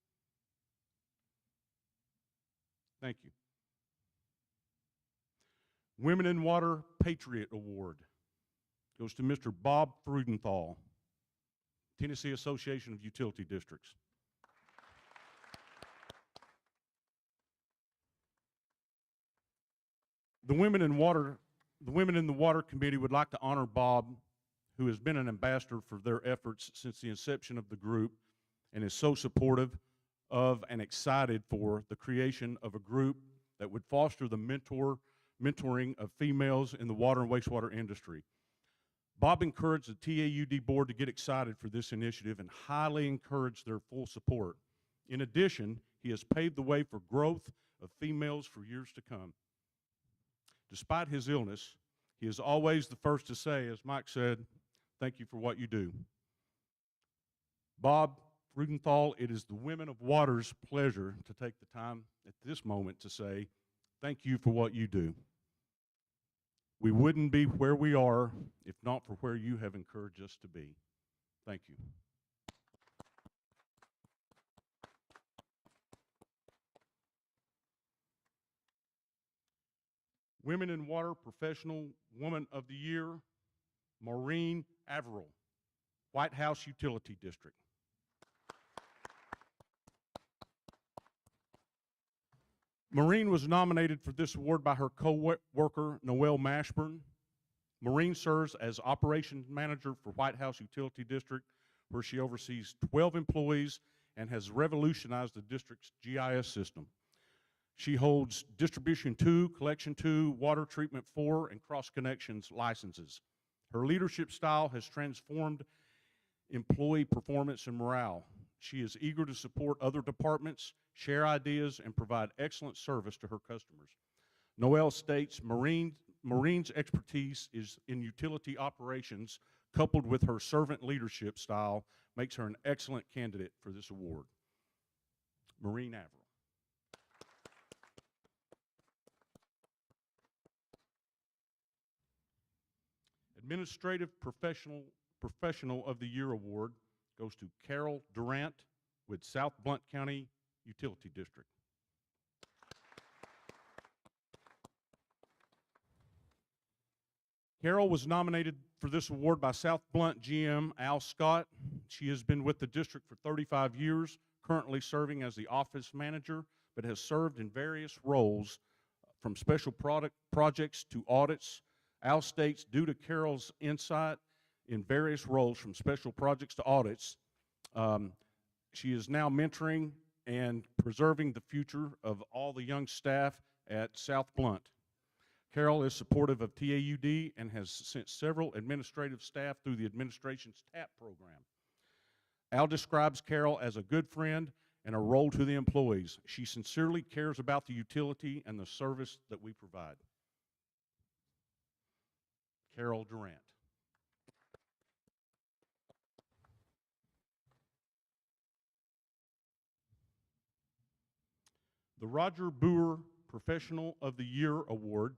Thank you. Women in Water Patriot Award goes to Mr. Bob Freudenthal, Tennessee Association of Utility Districts. The Women in the Water Committee would like to honor Bob, who has been an ambassador for their efforts since the inception of the group and is so supportive of and excited for the creation of a group that would foster the mentoring of females in the water and wastewater industry. Bob encouraged the TAUD board to get excited for this initiative and highly encouraged their full support. In addition, he has paved the way for growth of females for years to come. Despite his illness, he is always the first to say, as Mike said, thank you for what you do. Bob Freudenthal, it is the Women of Water's pleasure to take the time at this moment to say, thank you for what you do. We wouldn't be where we are if not for where you have encouraged us to be. Thank you. Women in Water Professional Woman of the Year, Maureen Averill, White House Utility District. Maureen was nominated for this award by her co-worker, Noelle Mashburn. Maureen serves as Operations Manager for White House Utility District, where she oversees 12 employees and has revolutionized the district's GIS system. She holds Distribution 2, Collection 2, Water Treatment 4, and Cross Connections licenses. Her leadership style has transformed employee performance and morale. She is eager to support other departments, share ideas, and provide excellent service to her customers. Noelle states Maureen's expertise is in utility operations, coupled with her servant leadership style, makes her an excellent candidate for this award. Maureen Averill. Administrative Professional of the Year Award goes to Carol Durant with South Blount County Utility District. Carol was nominated for this award by South Blount GM Al Scott. She has been with the district for 35 years, currently serving as the office manager, but has served in various roles from special projects to audits. Al states, due to Carol's insight in various roles from special projects to audits, she is now mentoring and preserving the future of all the young staff at South Blount. Carol is supportive of TAUD and has sent several administrative staff through the administration's TAP program. Al describes Carol as a good friend and a role to the employees. She sincerely cares about the utility and the service that we provide. Carol Durant. The Roger Boer Professional of the Year Award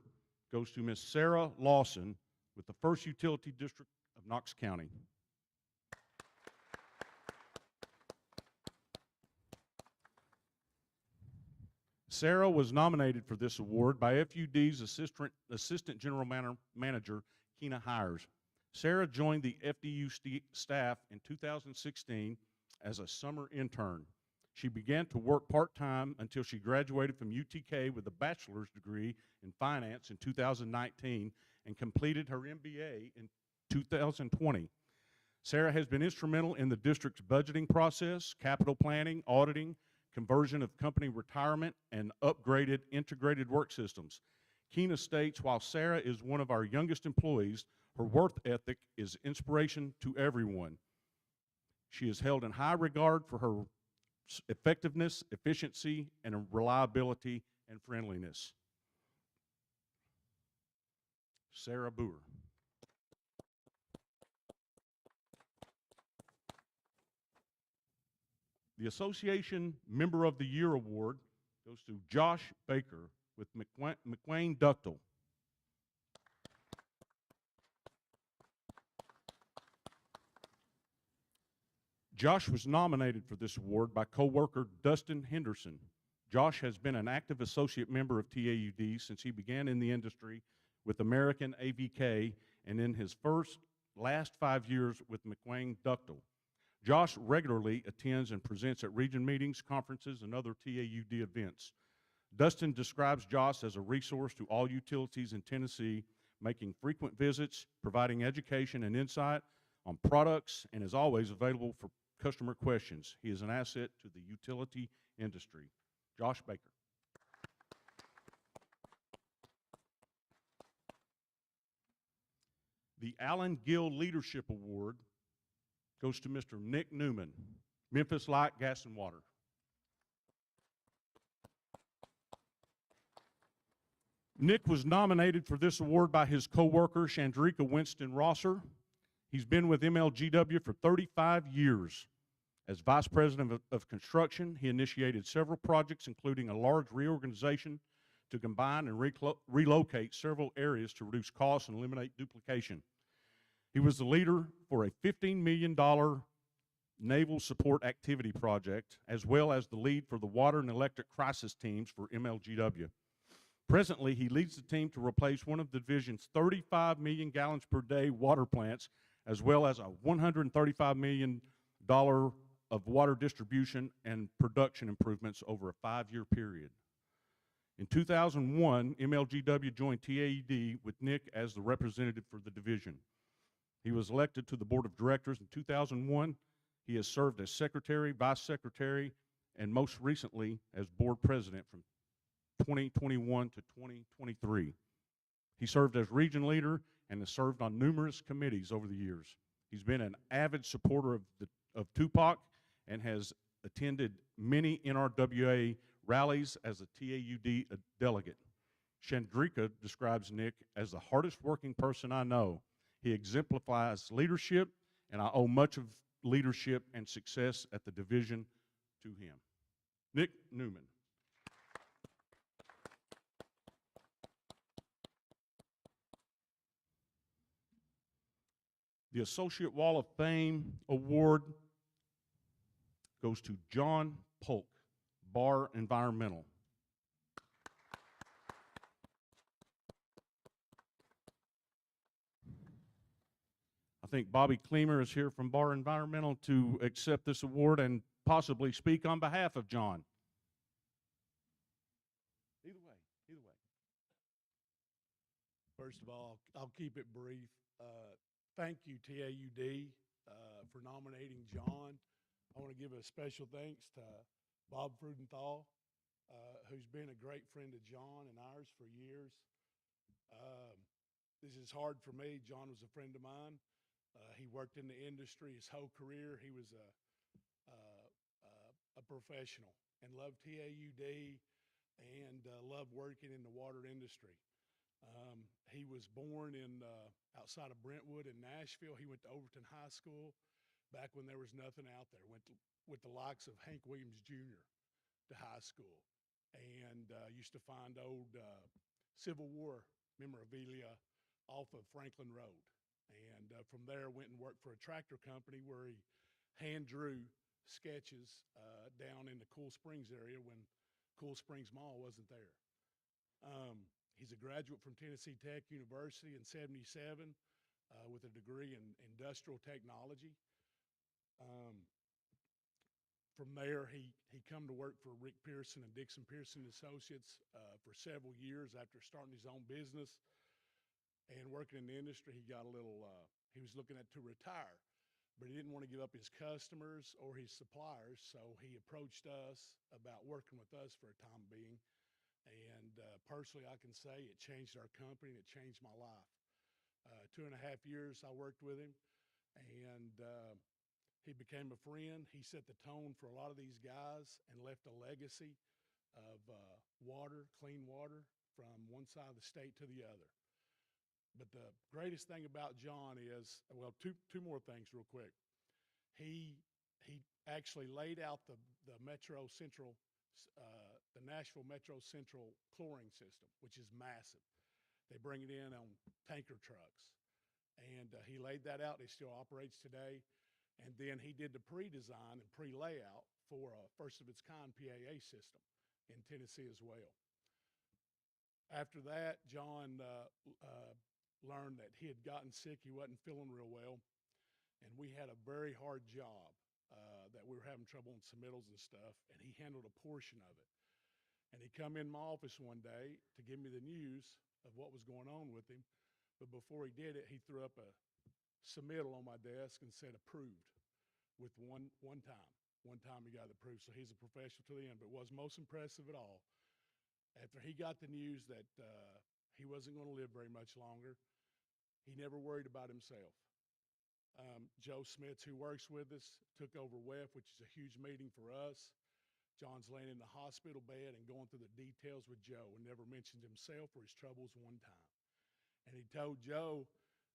goes to Miss Sarah Lawson with the 1st Utility District of Knox County. Sarah was nominated for this award by FUD's Assistant General Manager, Keena Hires. Sarah joined the FDU staff in 2016 as a summer intern. She began to work part-time until she graduated from UTK with a bachelor's degree in finance in 2019 and completed her MBA in 2020. Sarah has been instrumental in the district's budgeting process, capital planning, auditing, conversion of company retirement, and upgraded integrated work systems. Keena states, while Sarah is one of our youngest employees, her work ethic is inspiration to everyone. She is held in high regard for her effectiveness, efficiency, and reliability and friendliness. Sarah Boer. The Association Member of the Year Award goes to Josh Baker with McWayne Ductal. Josh was nominated for this award by co-worker Dustin Henderson. Josh has been an active associate member of TAUD since he began in the industry with American AVK, and in his last 5 years with McWayne Ductil. Josh regularly attends and presents at region meetings, conferences, and other TAUD events. Dustin describes Josh as a resource to all utilities in Tennessee, making frequent visits, providing education and insight on products, and is always available for customer questions. He is an asset to the utility industry. Josh Baker. The Allen Gill Leadership Award goes to Mr. Nick Newman, Memphis Light, Gas, and Water. Nick was nominated for this award by his co-worker, Chandrika Winston Rosser. He's been with MLGW for 35 years. As Vice President of Construction, he initiated several projects, including a large reorganization to combine and relocate several areas to reduce costs and eliminate duplication. He was the leader for a $15 million naval support activity project, as well as the lead for the water and electric crisis teams for MLGW. Presently, he leads the team to replace one of the division's 35 million gallons per day water plants, as well as a $135 million of water distribution and production improvements over a 5-year period. In 2001, MLGW joined TAUD with Nick as the representative for the division. He was elected to the board of directors in 2001. He has served as secretary, vice secretary, and most recently as board president from 2021 to 2023. He served as region leader and has served on numerous committees over the years. He's been an avid supporter of Tupac and has attended many NRWA rallies as a TAUD delegate. Chandrika describes Nick as the hardest working person I know. He exemplifies leadership, and I owe much of leadership and success at the division to him. Nick Newman. The Associate Wall of Fame Award goes to John Polk, Bar Environmental. I think Bobby Kleemer is here from Bar Environmental to accept this award and possibly speak on behalf of John. Either way. First of all, I'll keep it brief. Thank you, TAUD, for nominating John. I want to give a special thanks to Bob Frudenthal, who's been a great friend of John and ours for years. This is hard for me. John was a friend of mine. He worked in the industry his whole career. He was a professional and loved TAUD and loved working in the water industry. He was born in outside of Brentwood in Nashville. He went to Overton High School back when there was nothing out there. Went with the likes of Hank Williams Jr. to high school, and used to find old Civil War memorabilia off of Franklin Road. And from there, went and worked for a tractor company where he hand drew sketches down in the Cool Springs area when Cool Springs Mall wasn't there. He's a graduate from Tennessee Tech University in '77 with a degree in industrial technology. From there, he come to work for Rick Pearson and Dixon Pearson Associates for several years after starting his own business and working in the industry. He got a little, he was looking to retire, but he didn't want to give up his customers or his suppliers, so he approached us about working with us for a time being. And personally, I can say it changed our company and it changed my life. 2.5 years I worked with him, and he became a friend. He set the tone for a lot of these guys and left a legacy of water, clean water, from one side of the state to the other. But the greatest thing about John is, well, two more things real quick. He actually laid out the Metro Central, the Nashville Metro Central chlorine system, which is massive. They bring it in on tanker trucks. And he laid that out. It still operates today. And then he did the pre-design and pre-layout for a first-of-its-kind PAA system in Tennessee as well. After that, John learned that he had gotten sick. He wasn't feeling real well. And we had a very hard job that we were having trouble on submittals and stuff, and he handled a portion of it. And he come in my office one day to give me the news of what was going on with him. But before he did it, he threw up a submittal on my desk and said approved with one time. One time he got it approved. So he's a professional to the end. But what's most impressive of all, after he got the news that he wasn't going to live very much longer, he never worried about himself. Joe Smith, who works with us, took over WEF, which is a huge meeting for us. John's laying in the hospital bed and going through the details with Joe and never mentioned himself or his troubles one time. And he told Joe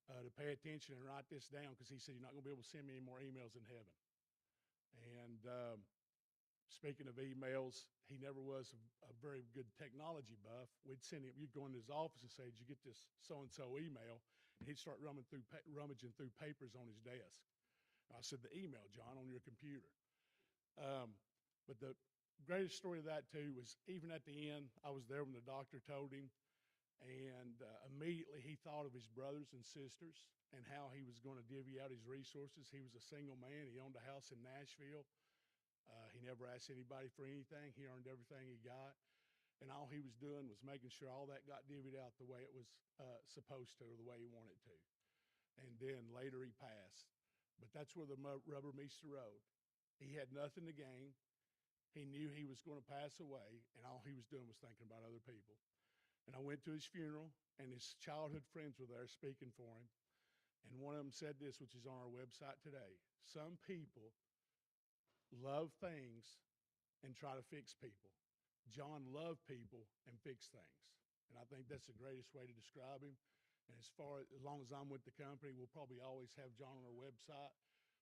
to pay attention and write this down because he said, you're not going to be able to send me any more emails in heaven. And speaking of emails, he never was a very good technology buff. We'd send him, you'd go into his office and say, did you get this so-and-so email? And he'd start rummaging through papers on his desk. And I said, the email, John, on your computer. But the greatest story of that, too, was even at the end, I was there when the doctor told him, and immediately he thought of his brothers and sisters and how he was going to divvy out his resources. He was a single man. He owned a house in Nashville. He never asked anybody for anything. He earned everything he got. And all he was doing was making sure all that got divvied out the way it was supposed to, or the way he wanted to. And then later he passed. But that's where the rubber meets the road. He had nothing to gain. He knew he was going to pass away, and all he was doing was thinking about other people. And I went to his funeral, and his childhood friends were there speaking for him. And one of them said this, which is on our website today. Some people love things and try to fix people. John loved people and fixed things. And I think that's the greatest way to describe him. And as long as I'm with the company, we'll probably always have John on our website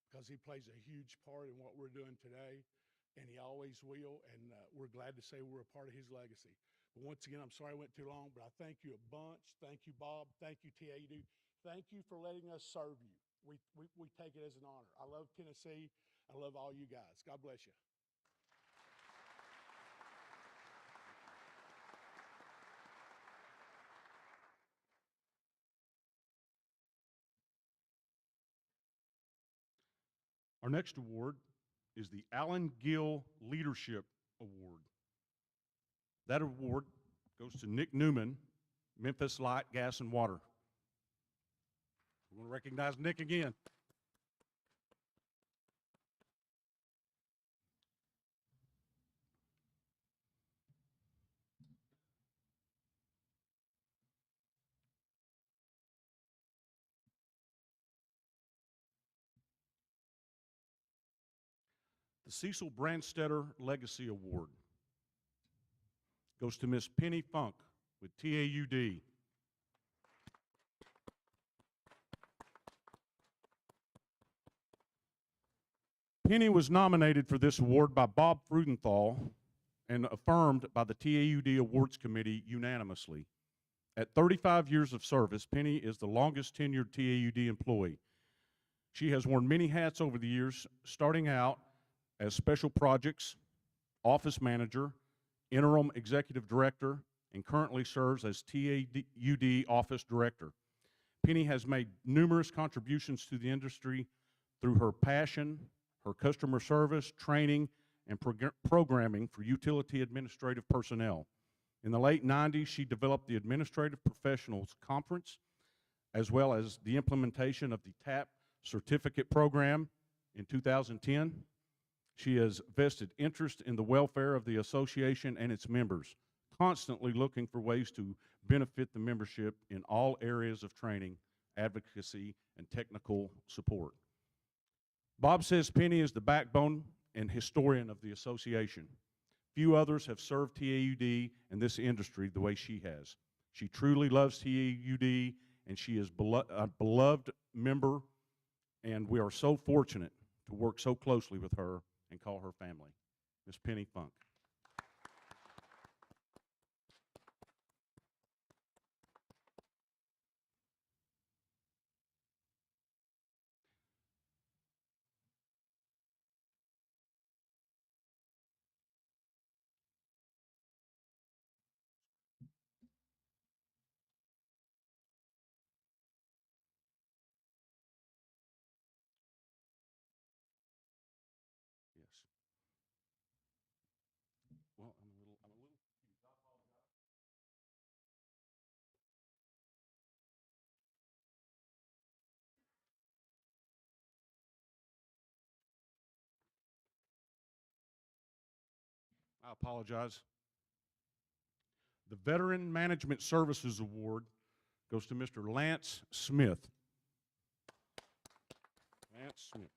because he plays a huge part in what we're doing today. And he always will, and we're glad to say we're a part of his legacy. But once again, I'm sorry I went too long, but I thank you a bunch. Thank you, Bob. Thank you, TAUD. Thank you for letting us serve you. We take it as an honor. I love Tennessee. I love all you guys. God bless you. Our next award is the Allen Gill Leadership Award. That award goes to Nick Newman, Memphis Light, Gas, and Water. We want to recognize Nick again. The Cecil Brandstetter Legacy Award goes to Miss Penny Funk with TAUD. Penny was nominated for this award by Bob Freudenthal and affirmed by the TAUD Awards Committee unanimously. At 35 years of service, Penny is the longest tenured TAUD employee. She has worn many hats over the years, starting out as special projects, office manager, interim executive director, and currently serves as TAUD office director. Penny has made numerous contributions to the industry through her passion, her customer service, training, and programming for utility administrative personnel. In the late 90s, she developed the Administrative Professionals Conference, as well as the implementation of the TAP certificate program in 2010. She has vested interest in the welfare of the association and its members, constantly looking for ways to benefit the membership in all areas of training, advocacy, and technical support. Bob says Penny is the backbone and historian of the association. Few others have served TAUD and this industry the way she has. She truly loves TAUD, and she is a beloved member, and we are so fortunate to work so closely with her and call her family. Miss Penny Funk. I apologize. The Veteran Management Services Award goes to Mr. Lance Smith. Lance Smith.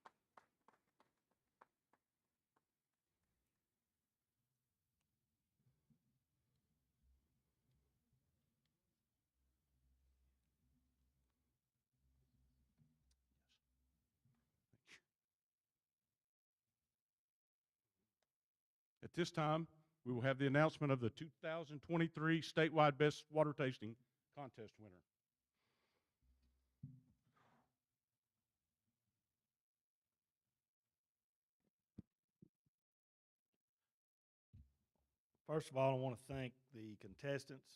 At this time, we will have the announcement of the 2023 statewide Best Water Tasting Contest winner. First of all, I want to thank the contestants.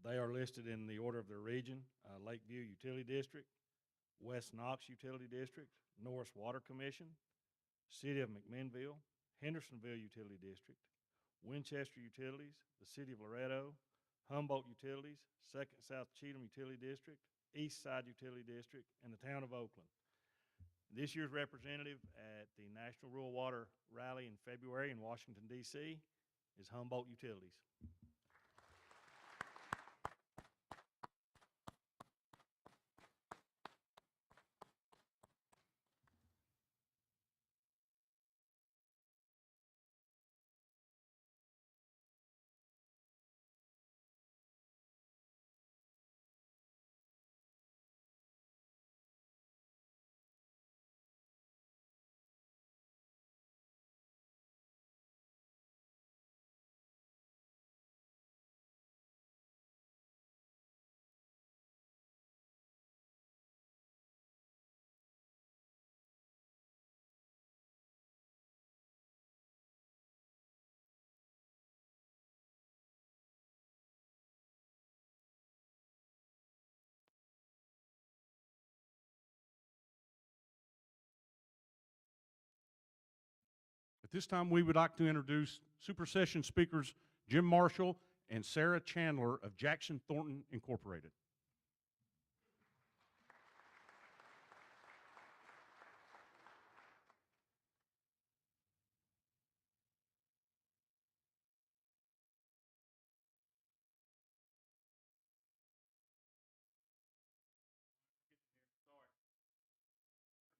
They are listed in the order of their region: Lakeview Utility District, West Knox Utility District, Norris Water Commission, City of McMinnville, Hendersonville Utility District, Winchester Utilities, the City of Loretto, Humboldt Utilities, 2nd South Cheatham Utility District, East Side Utility District, and the Town of Oakland. This year's representative at the National Rural Water Rally in February in Washington, D.C. is Humboldt Utilities. At this time, we would like to introduce Super Session speakers Jim Marshall and Sarah Chandler of Jackson Thornton Incorporated.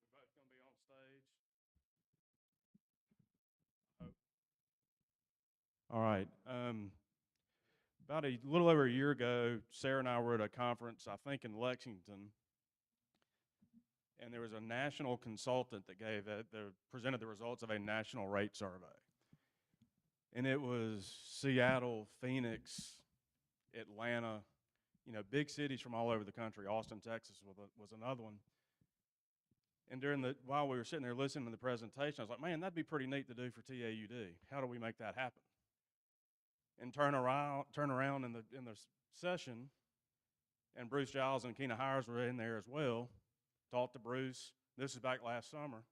We're both going to be on stage. All right. About a little over a year ago, Sarah and I were at a conference, I think in Lexington, and there was a national consultant that presented the results of a national rate survey. And it was Seattle, Phoenix, Atlanta, big cities from all over the country. Austin, Texas was another one. And while we were sitting there listening to the presentation, I was like, man, that'd be pretty neat to do for TAUD. How do we make that happen? And turn around in the session, and Bruce Giles and Keena Hires were in there as well. Talked to Bruce. This is back last summer.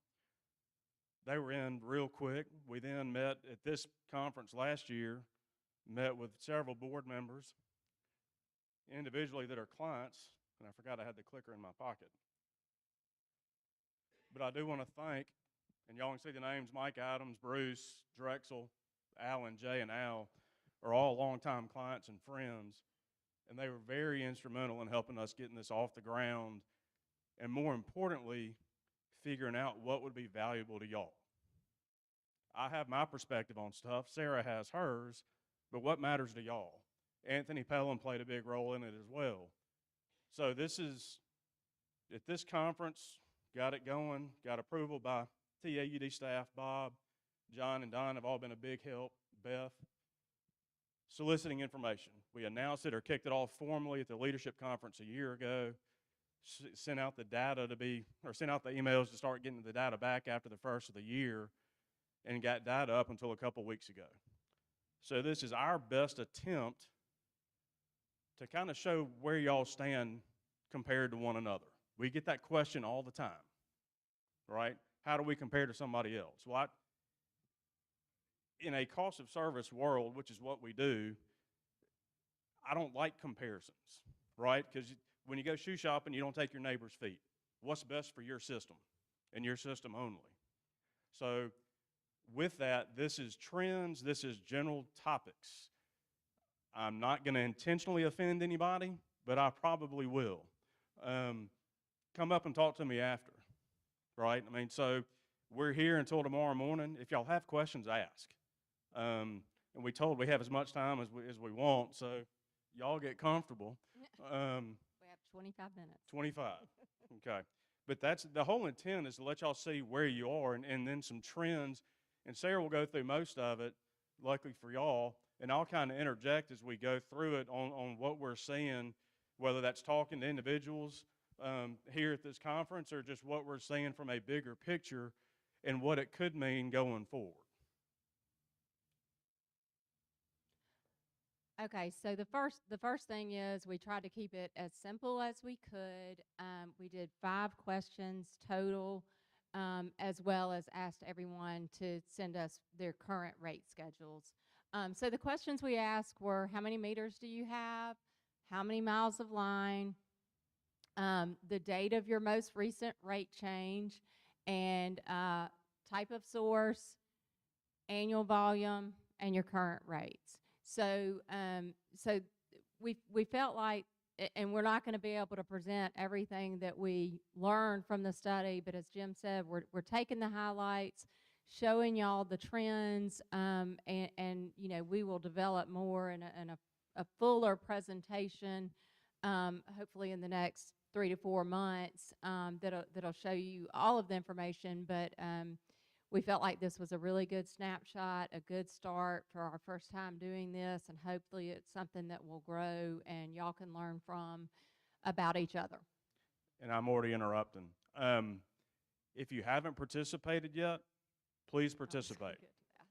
They were in real quick. We then met at this conference last year, met with several board members individually that are clients, and I forgot I had the clicker in my pocket. But I do want to thank, and y'all can see the names, Mike Adams, Bruce, Drexel, Alan, Jay, and Al, are all longtime clients and friends, and they were very instrumental in helping us getting this off the ground, and more importantly, figuring out what would be valuable to y'all. I have my perspective on stuff, Sarah has hers, but what matters to y'all? Anthony Pellin played a big role in it as well. So this is, at this conference, got it going, got approval by TAUD staff. Bob, John, and Don have all been a big help. Beth. Soliciting information. We announced it or kicked it off formally at the leadership conference a year ago. Sent out the sent out the emails to start getting the data back after the first of the year, and got data up until a couple weeks ago. So this is our best attempt to kind of show where y'all stand compared to one another. We get that question all the time, right? How do we compare to somebody else? Well, in a cost of service world, which is what we do, I don't like comparisons, right? Because when you go shoe shopping, you don't take your neighbor's feet. What's best for your system and your system only? So with that, this is trends, this is general topics. I'm not going to intentionally offend anybody, but I probably will. Come up and talk to me after, right? I mean, so we're here until tomorrow morning. If y'all have questions, ask. And we told we have as much time as we want, so y'all get comfortable. We have 25 minutes. 25, okay. But that's the whole intent, is to let y'all see where you are and then some trends. And Sarah will go through most of it, luckily for y'all, and I'll kind of interject as we go through it on what we're seeing, whether that's talking to individuals here at this conference or just what we're seeing from a bigger picture and what it could mean going forward. Okay, so the first thing is we tried to keep it as simple as we could. We did 5 questions total, as well as asked everyone to send us their current rate schedules. So the questions we asked were, how many meters do you have? How many miles of line? The date of your most recent rate change, and type of source, annual volume, and your current rates. So, so we felt like, and we're not going to be able to present everything that we learned from the study, but as Jim said, we're taking the highlights, showing y'all the trends, and you know, we will develop more in a fuller presentation, hopefully in the next 3 to 4 months, that'll show you all of the information. But we felt like this was a really good snapshot, a good start for our first time doing this, and hopefully it's something that will grow and y'all can learn from about each other. And I'm already interrupting. If you haven't participated yet, please participate.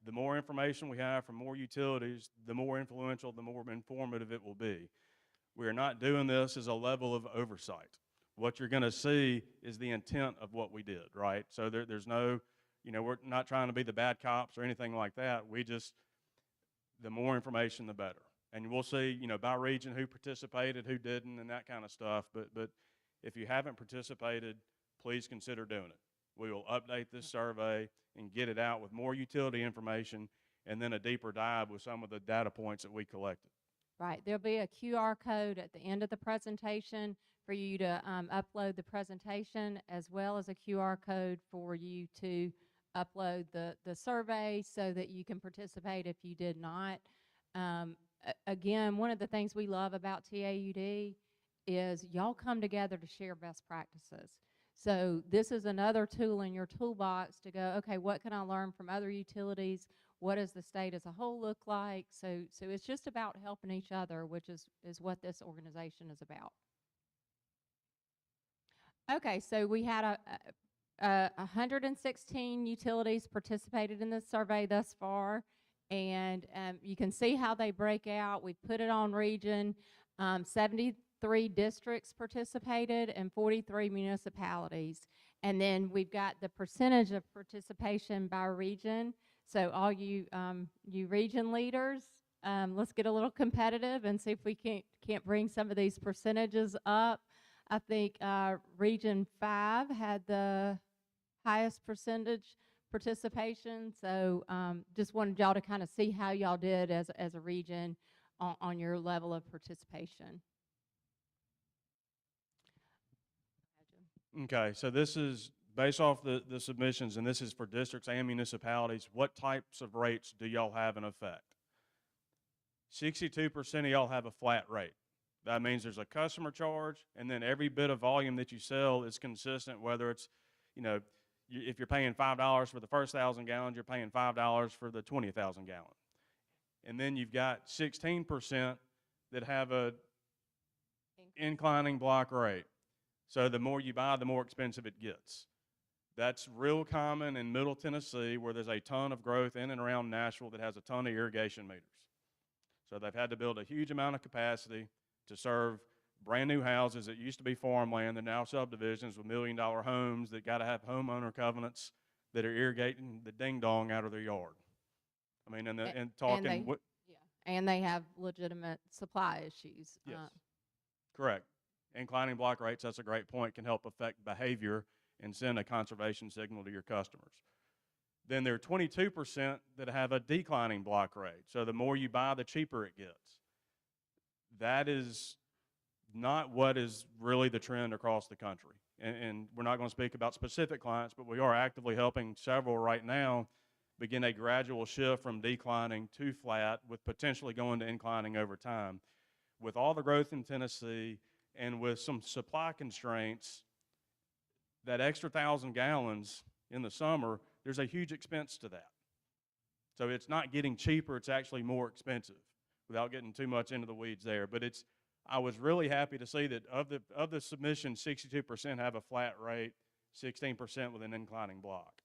The more information we have from more utilities, the more influential, the more informative it will be. We are not doing this as a level of oversight. What you're going to see is the intent of what we did, right? So there's no, you know, we're not trying to be the bad cops or anything like that. We just, the more information, the better. And we'll see, you know, by region who participated, who didn't, and that kind of stuff. But if you haven't participated, please consider doing it. We will update this survey and get it out with more utility information and then a deeper dive with some of the data points that we collected. Right. There'll be a QR code at the end of the presentation for you to upload the presentation, as well as a QR code for you to upload the survey so that you can participate if you did not. Again, one of the things we love about TAUD is y'all come together to share best practices. So this is another tool in your toolbox to go, okay, what can I learn from other utilities? What does the state as a whole look like? So it's just about helping each other, which is what this organization is about. Okay, so we had 116 utilities participated in this survey thus far, and you can see how they break out. We put it on region. 73 districts participated and 43 municipalities. And then we've got the percentage of participation by region. So all you region leaders, let's get a little competitive and see if we can't bring some of these percentages up. I think Region 5 had the highest percentage participation. So just wanted y'all to kind of see how y'all did as a region on your level of participation. Okay, so this is based off the submissions, and this is for districts and municipalities. What types of rates do y'all have in effect? 62% of y'all have a flat rate. That means there's a customer charge, and then every bit of volume that you sell is consistent, whether it's, you know, if you're paying $5 for the first 1,000 gallons, you're paying $5 for the 20,000 gallon. And then you've got 16% that have a inclining block rate. So the more you buy, the more expensive it gets. That's real common in Middle Tennessee, where there's a ton of growth in and around Nashville that has a ton of irrigation meters. So they've had to build a huge amount of capacity to serve brand new houses that used to be farmland. They're now subdivisions with $1 million homes that got to have homeowner covenants that are irrigating the ding dong out of their yard. I mean, and they have legitimate supply issues. Yes, correct. Inclining block rates, that's a great point, can help affect behavior and send a conservation signal to your customers. Then there are 22% that have a declining block rate. So the more you buy, the cheaper it gets. That is not what is really the trend across the country. And we're not going to speak about specific clients, but we are actively helping several right now begin a gradual shift from declining to flat, with potentially going to inclining over time. With all the growth in Tennessee and with some supply constraints, that extra 1,000 gallons in the summer, there's a huge expense to that. So it's not getting cheaper, it's actually more expensive, without getting too much into the weeds there. But I was really happy to see that of the submissions, 62% have a flat rate, 16% with an inclining block.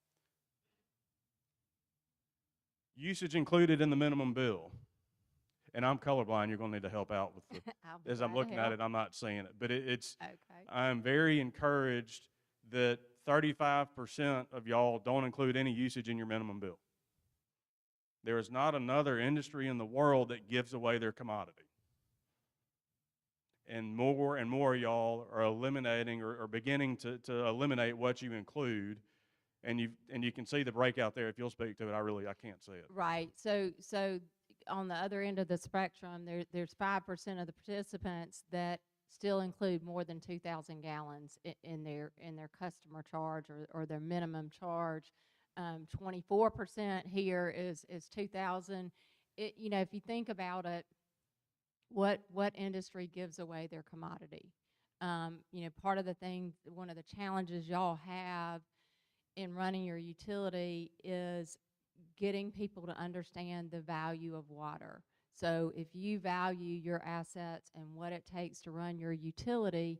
Usage included in the minimum bill. And I'm colorblind, you're going to need to help out with the, as I'm looking at it, I'm not seeing it. But it's, okay. I'm very encouraged that 35% of y'all don't include any usage in your minimum bill. There is not another industry in the world that gives away their commodity. And more of y'all are eliminating or beginning to eliminate what you include. And you can see the breakout there. If you'll speak to it, I can't see it. Right. So on the other end of the spectrum, there's 5% of the participants that still include more than 2,000 gallons in their customer charge or their minimum charge. 24% here is 2,000. You know, if you think about it, what industry gives away their commodity? You know, part of the thing, one of the challenges y'all have in running your utility is getting people to understand the value of water. So if you value your assets and what it takes to run your utility,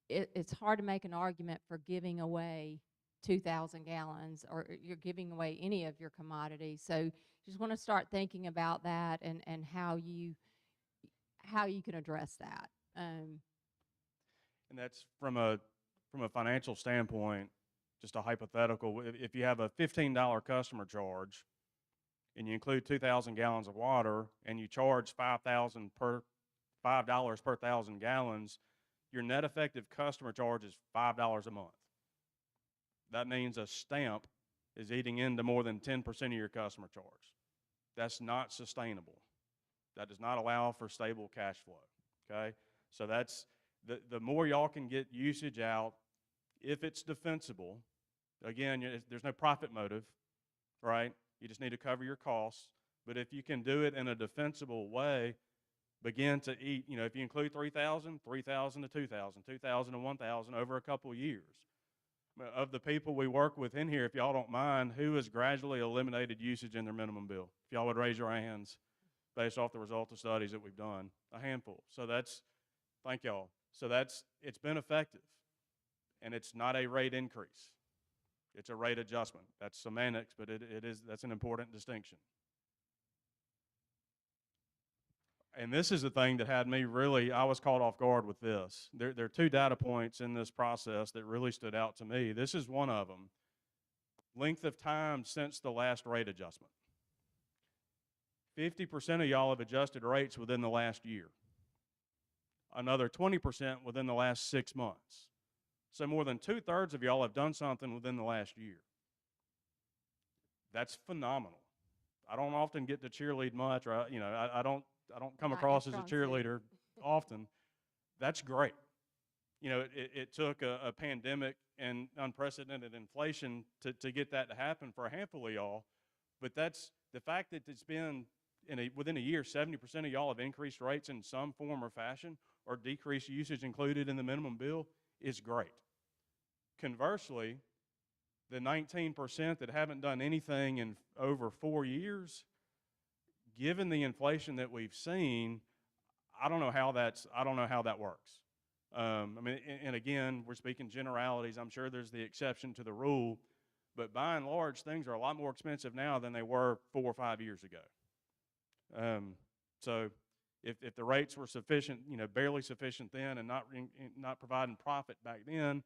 it's hard to make an argument for giving away 2,000 gallons or you're giving away any of your commodities. So just want to start thinking about that and how you can address that. And that's from a financial standpoint, just a hypothetical. If you have a $15 customer charge and you include 2,000 gallons of water and you charge $5 per 1,000 gallons, your net effective customer charge is $5 a month. That means a stamp is eating into more than 10% of your customer charge. That's not sustainable. That does not allow for stable cash flow, okay? So that's, the more y'all can get usage out, if it's defensible, again, there's no profit motive, right? You just need to cover your costs. But if you can do it in a defensible way, begin to eat, you know, if you include 3,000 to 2,000, 2,000 to 1,000 over a couple of years. Of the people we work with in here, if y'all don't mind, who has gradually eliminated usage in their minimum bill? If y'all would raise your hands based off the results of studies that we've done. A handful. So thank y'all. So it's been effective. And it's not a rate increase. It's a rate adjustment. That's semantics, but that's an important distinction. And this is the thing that had me I was caught off guard with this. There are two data points in this process that really stood out to me. This is one of them. Length of time since the last rate adjustment. 50% of y'all have adjusted rates within the last year. Another 20% within the last 6 months. So more than 2/3 of y'all have done something within the last year. That's phenomenal. I don't often get to cheerlead much, or I don't come across as a cheerleader often. That's great. You know, it took a pandemic and unprecedented inflation to get that to happen for a handful of y'all, but that's the fact that it's been within a year, 70% of y'all have increased rates in some form or fashion, or decreased usage included in the minimum bill is great. Conversely, the 19% that haven't done anything in over 4 years, given the inflation that we've seen, I don't know how that works. I mean, and again, we're speaking generalities. I'm sure there's the exception to the rule, but by and large, things are a lot more expensive now than they were 4 or 5 years ago. So if the rates were sufficient, barely sufficient then, and not providing profit back then,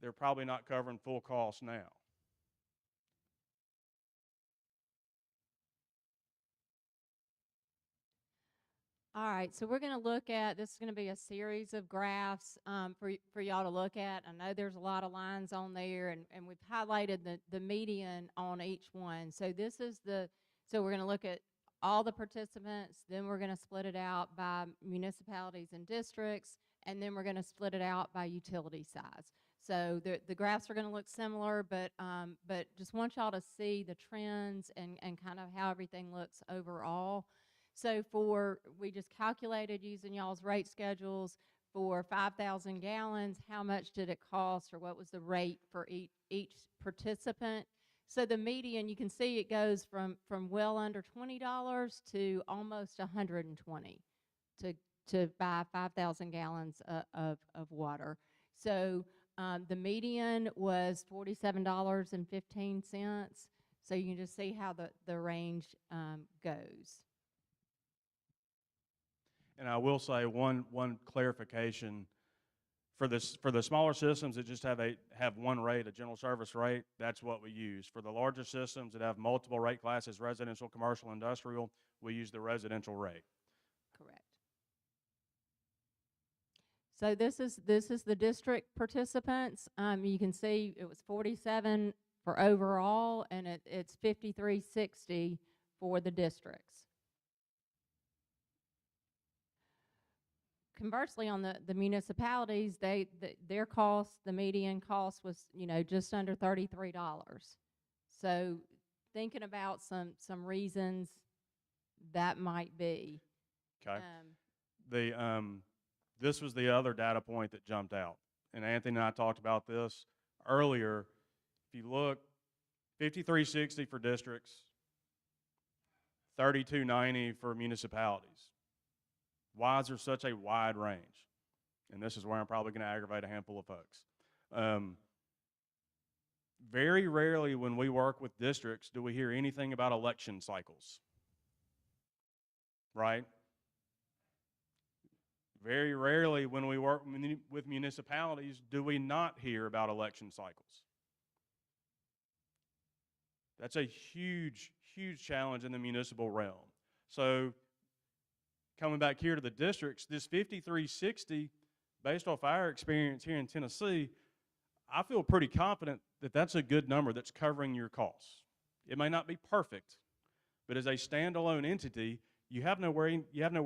they're probably not covering full costs now. All right, so we're going to look at, this is going to be a series of graphs for y'all to look at. I know there's a lot of lines on there, and we've highlighted the median on each one. So this is so we're going to look at all the participants, then we're going to split it out by municipalities and districts, and then we're going to split it out by utility size. So the graphs are going to look similar, but just want y'all to see the trends and kind of how everything looks overall. So we just calculated using y'all's rate schedules for 5,000 gallons, how much did it cost or what was the rate for each participant. So the median, you can see it goes from well under $20 to almost $120 to buy 5,000 gallons of water. So the median was $47.15. So you can just see how the range goes. And I will say one clarification for the smaller systems that just have one rate, a general service rate. That's what we use. For the larger systems that have multiple rate classes, residential, commercial, industrial, we use the residential rate. Correct. So this is the district participants. You can see it was 47 for overall, and it's 53.60 for the districts. Conversely, on the municipalities, their cost, the median cost was, just under $33. So thinking about some reasons that might be. Okay. This was the other data point that jumped out, and Anthony and I talked about this earlier. If you look, 53.60 for districts, 32.90 for municipalities. Why is there such a wide range? And this is where I'm probably going to aggravate a handful of folks. Very rarely when we work with districts do we hear anything about election cycles, right? Very rarely when we work with municipalities do we not hear about election cycles. That's a huge, huge challenge in the municipal realm. So coming back here to the districts, this 53.60, based off our experience here in Tennessee, I feel pretty confident that that's a good number that's covering your costs. It may not be perfect, but as a standalone entity, you have nowhere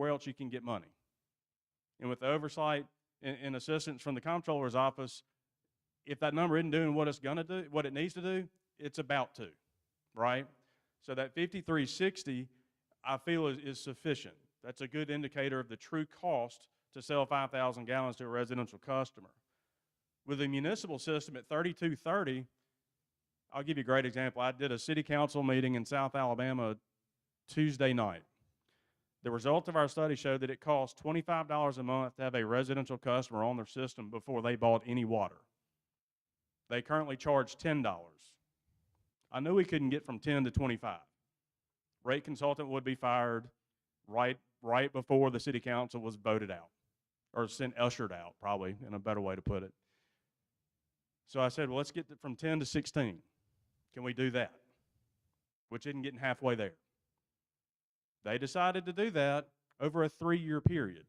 else you can get money. And with the oversight and assistance from the comptroller's office, if that number isn't doing what it's going to do, what it needs to do, it's about to, right? So that 53.60, I feel is sufficient. That's a good indicator of the true cost to sell 5,000 gallons to a residential customer. With a municipal system at 32.30, I'll give you a great example. I did a city council meeting in South Alabama Tuesday night. The result of our study showed that it cost $25 a month to have a residential customer on their system before they bought any water. They currently charge $10. I knew we couldn't get from 10 to 25. Rate consultant would be fired right before the city council was voted out, or ushered out, probably, in a better way to put it. So I said, well, let's get from 10 to 16. Can we do that? Which isn't getting halfway there. They decided to do that over a 3-year period.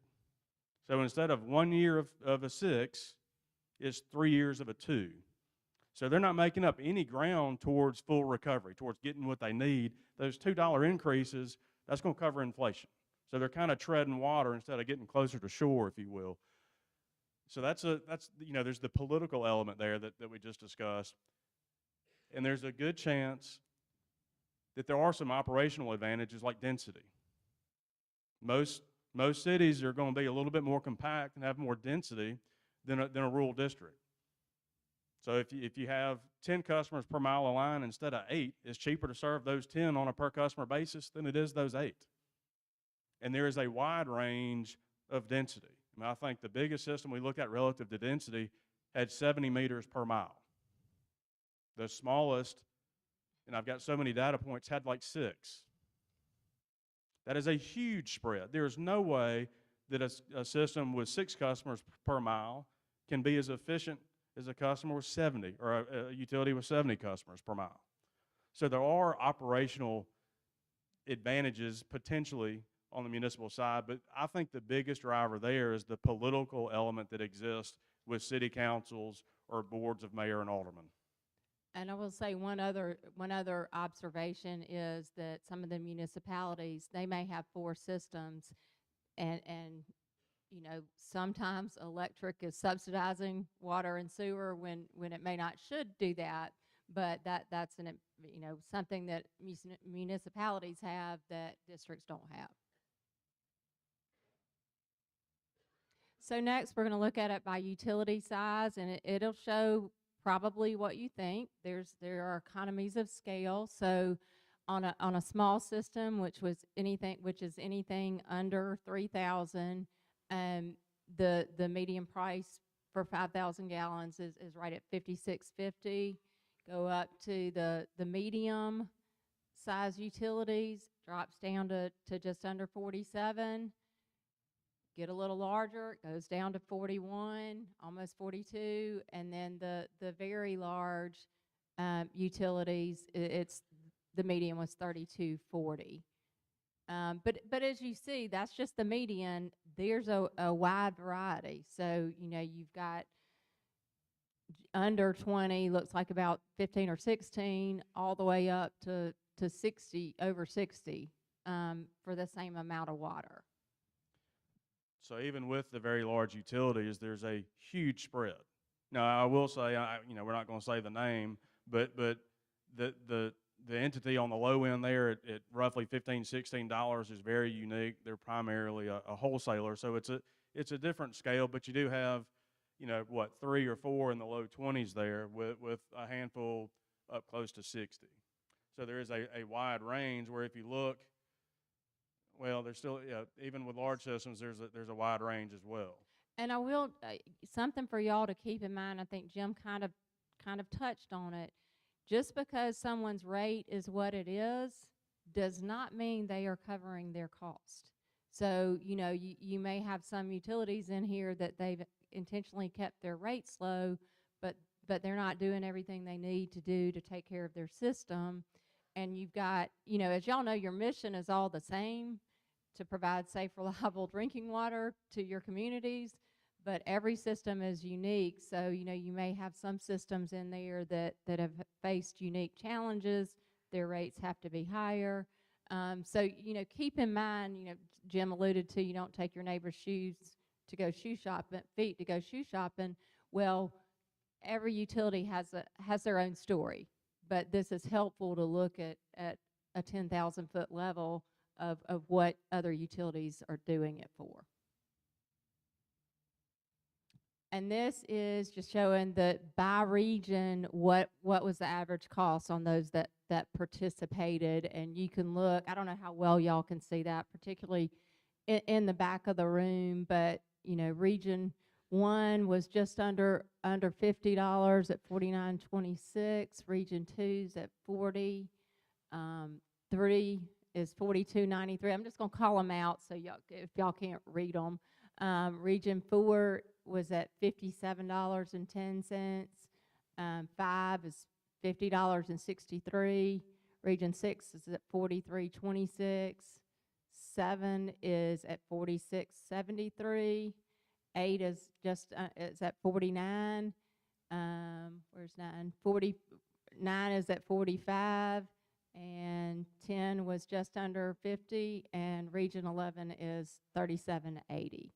So instead of 1 year of a 6, it's 3 years of a 2. So they're not making up any ground towards full recovery, towards getting what they need. Those $2 increases, that's going to cover inflation. So they're kind of treading water instead of getting closer to shore, if you will. So that's there's the political element there that we just discussed. And there's a good chance that there are some operational advantages like density. Most cities are going to be a little bit more compact and have more density than a rural district. So if you have 10 customers per mile of line instead of 8, it's cheaper to serve those 10 on a per customer basis than it is those 8. And there is a wide range of density. I mean, I think the biggest system we looked at relative to density had 70 meters per mile. The smallest, and I've got so many data points, had like 6. That is a huge spread. There is no way that a system with 6 customers per mile can be as efficient as a customer with 70, or a utility with 70 customers per mile. So there are operational advantages potentially on the municipal side, but I think the biggest driver there is the political element that exists with city councils or boards of mayor and aldermen. And I will say one other observation is that some of the municipalities, they may have 4 systems, and you know, sometimes electric is subsidizing water and sewer when it may not should do that, but that's you know, something that municipalities have that districts don't have. So next, we're going to look at it by utility size, and it'll show probably what you think. There are economies of scale. So on a small system, which is anything under 3,000, the median price for 5,000 gallons is right at $56.50. Go up to the medium size utilities, drops down to just under 47. Get a little larger, it goes down to 41, almost 42, and then the very large utilities, the median was 32.40. But as you see, that's just the median. There's a wide variety. So you know, you've got under 20, looks like about 15 or 16, all the way up to 60, over 60 for the same amount of water. So even with the very large utilities, there's a huge spread. Now, I will say, you know, we're not going to say the name, but the entity on the low end there at roughly $15, $16 is very unique. They're primarily a wholesaler, so it's a different scale. But you do have, you know, what, 3 or 4 in the low 20s there, with a handful up close to 60. So there is a wide range where if you look. Well, there's still, even with large systems, there's a wide range as well. And I will something for y'all to keep in mind. I think Jim kind of touched on it. Just because someone's rate is what it is, does not mean they are covering their cost. So you know, you may have some utilities in here that they've intentionally kept their rates low, but they're not doing everything they need to do to take care of their system. And you've got, you know, as y'all know, your mission is all the same, to provide safe, reliable drinking water to your communities, but every system is unique. So, you know, you may have some systems in there that have faced unique challenges. Their rates have to be higher. So, you know, keep in mind, you know, Jim alluded to, you don't take your neighbor's shoes to go shoe shopping, feet to go shoe shopping. Well, every utility has their own story. But this is helpful to look at a 10,000-foot level of what other utilities are doing it for. And this is just showing that by region, what was the average cost on those that participated. And you can look, I don't know how well y'all can see that, particularly in the back of the room, but you know, region 1 was just under $50 at $49.26. Region 2's at 40. 3 is $42.93. I'm just going to call them out so y'all, if y'all can't read them. Region 4 was at $57.10. 5 is $50.63. Region 6 is at $43.26. 7 is at $46.73. 8 is just is at 49. Where's 9? 49 is at 45, and 10 was just under 50, and Region 11 is 37.80.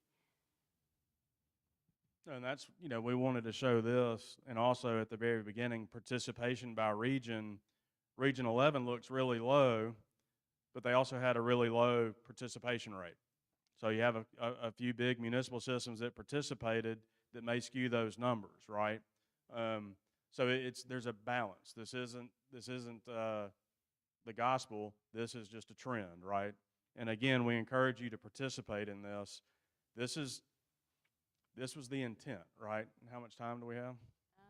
And that's, you know, we wanted to show this, and also at the very beginning, participation by region. Region 11 looks really low, but they also had a really low participation rate. So you have a few big municipal systems that participated that may skew those numbers, right? So there's a balance. This isn't the gospel. This is just a trend, right? And again, we encourage you to participate in this. This was the intent, right? And how much time do we have? That's what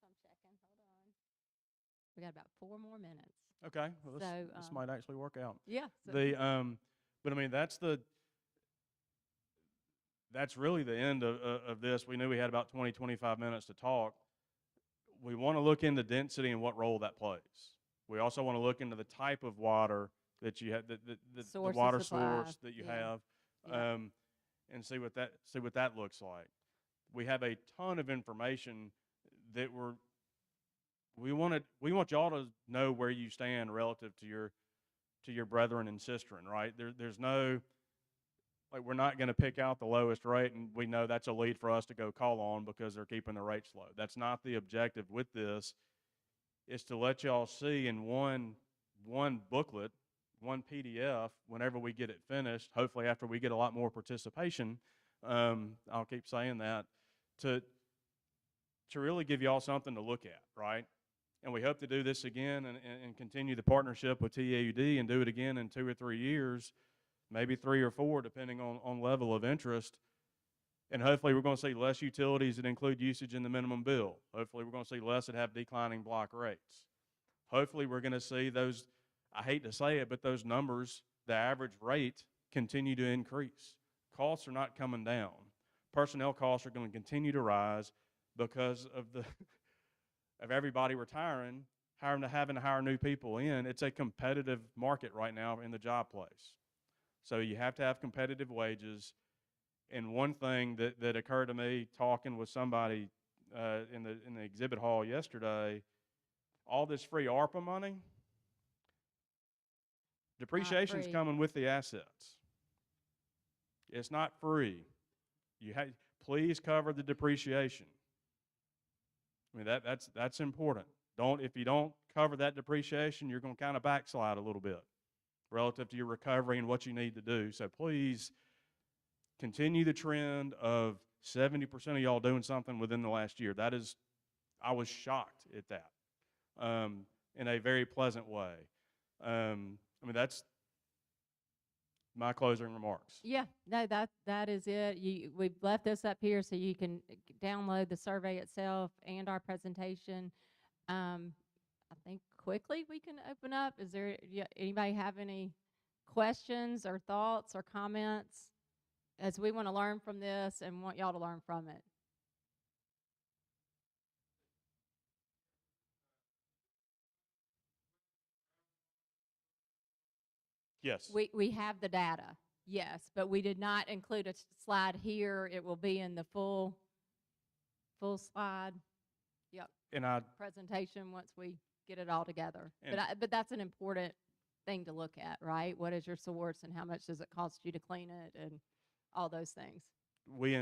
I'm checking. Hold on. We got about 4 more minutes. Okay. Well, this might actually work out. Yeah. So. But I mean, that's really the end of this. We knew we had about 20, 25 minutes to talk. We want to look into density and what role that plays. We also want to look into the type of water that you have, the Source of water supply, source that you yeah. have, Yeah. and see what that looks like. We have a ton of information that we want y'all to know where you stand relative to your brethren and sisterin, right? There's no, like, we're not going to pick out the lowest rate, and we know that's a lead for us to go call on because they're keeping the rates low. That's not the objective with this. It's to let y'all see in one booklet, one PDF, whenever we get it finished, hopefully after we get a lot more participation, I'll keep saying that, to really give y'all something to look at, right? And we hope to do this again and continue the partnership with TAUD and do it again in 2 or 3 years, maybe 3 or 4, depending on level of interest. And hopefully we're going to see less utilities that include usage in the minimum bill. Hopefully we're going to see less that have declining block rates. Hopefully we're going to see those, I hate to say it, but those numbers, the average rate, continue to increase. Costs are not coming down. Personnel costs are going to continue to rise because of of everybody retiring, having to hire new people in. It's a competitive market right now in the job place. So you have to have competitive wages. And one thing that occurred to me talking with somebody in the exhibit hall yesterday, all this free ARPA money, depreciation's coming with the assets. It's not free. Please cover the depreciation. I mean, that's important. If you don't cover that depreciation, you're going to kind of backslide a little bit relative to your recovery and what you need to do. So please continue the trend of 70% of y'all doing something within the last year. I was shocked at that in a very pleasant way. I mean, that's my closing remarks. Yeah, no, that is it. We've left this up here so you can download the survey itself and our presentation. I think quickly we can open up. Is there anybody have any questions or thoughts or comments, as we want to learn from this and want y'all to learn from it? Yes. We have the data, yes, but we did not include a slide here. It will be in the full slide. Yep. And presentation once we get it all together. But that's an important thing to look at, right? What is your source and how much does it cost you to clean it and all those things. We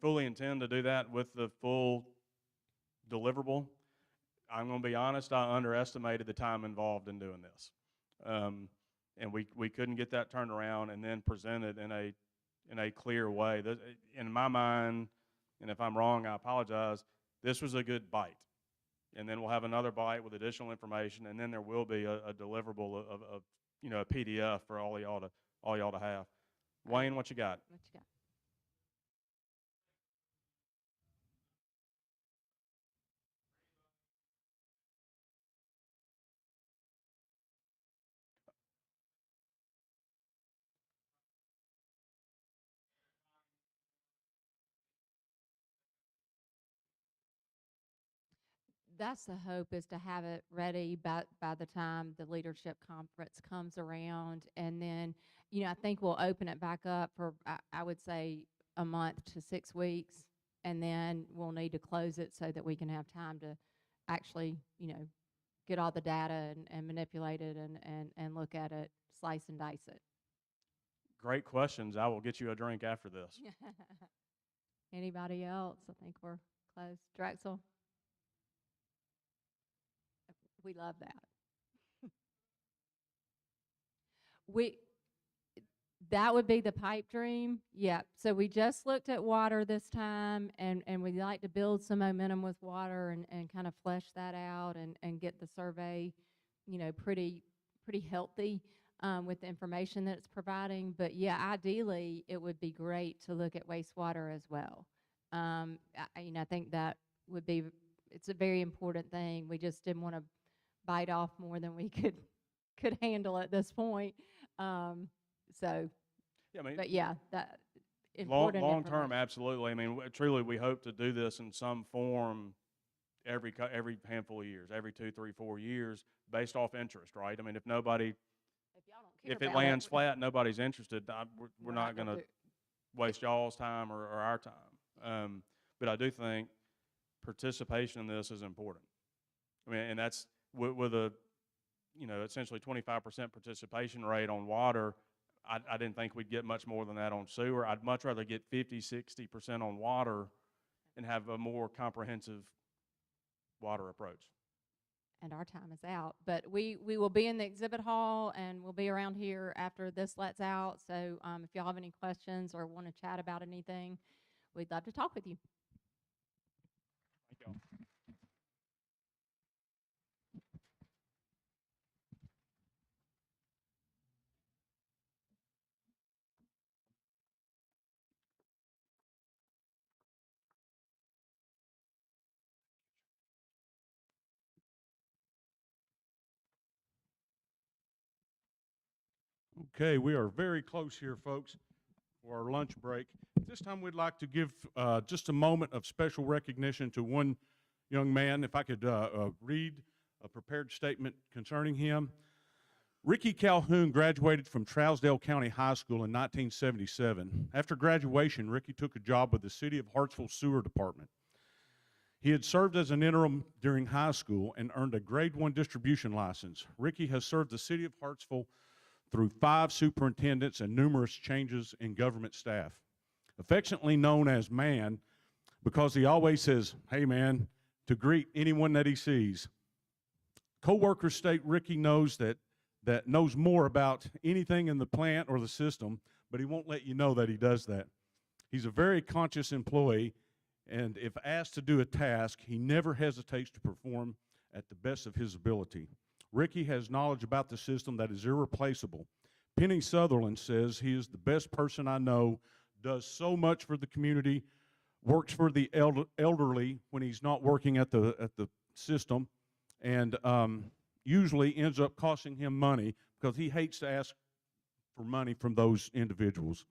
fully intend to do that with the full deliverable. I'm going to be honest, I underestimated the time involved in doing this. And we couldn't get that turned around and then presented in a clear way. In my mind, and if I'm wrong, I apologize, this was a good bite. And then we'll have another bite with additional information, and then there will be a deliverable of a PDF for all y'all to have. Wayne, what you got? What you got? That's the hope, is to have it ready by the time the leadership conference comes around. And then, I think we'll open it back up for, I would say, a month to 6 weeks. And then we'll need to close it so that we can have time to actually, get all the data and manipulate it and look at it, slice and dice it. Great questions. I will get you a drink after this. Anybody else? I think we're close. Drexel? We love that. That would be the pipe dream. Yeah. So we just looked at water this time, and we'd like to build some momentum with water and kind of flesh that out and get the survey, pretty healthy with the information that it's providing. But yeah, ideally it would be great to look at wastewater as well. I think that would be, it's a very important thing. We just didn't want to bite off more than we could handle at this point. So, yeah, I mean, but yeah, that important long term, absolutely. I mean, truly, we hope to do this in some form every handful of years, every 2, 3, 4 years, based off interest, right? I mean, if nobody, if y'all care if it about lands flat, nobody's interested. We're not going to do- waste y'all's time or our time. But I do think participation in this is important. I mean, and that's with a, essentially 25% participation rate on water. I didn't think we'd get much more than that on sewer. I'd much rather get 50, 60% on water and have a more comprehensive water approach. And our time is out. But we will be in the exhibit hall, and we'll be around here after this lets out. So if y'all have any questions or want to chat about anything, we'd love to talk with you. Thank y'all. Okay, we are very close here, folks, for our lunch break. This time we'd like to give just a moment of special recognition to one young man. If I could read a prepared statement concerning him. Ricky Calhoun graduated from Trousdale County High School in 1977. After graduation, Ricky took a job with the City of Hartsville Sewer Department. He had served as an interim during high school and earned a Grade 1 distribution license. Ricky has served the City of Hartsville through 5 superintendents and numerous changes in government staff. Affectionately known as Man because he always says, "Hey man," to greet anyone that he sees. Co-workers state Ricky knows that knows more about anything in the plant or the system, but he won't let you know that he does that. He's a very conscious employee, and if asked to do a task, he never hesitates to perform at the best of his ability. Ricky has knowledge about the system that is irreplaceable. Penny Sutherland says he is the best person I know, does so much for the community, works for the elderly when he's not working at the system, and usually ends up costing him money because he hates to ask for money from those individuals.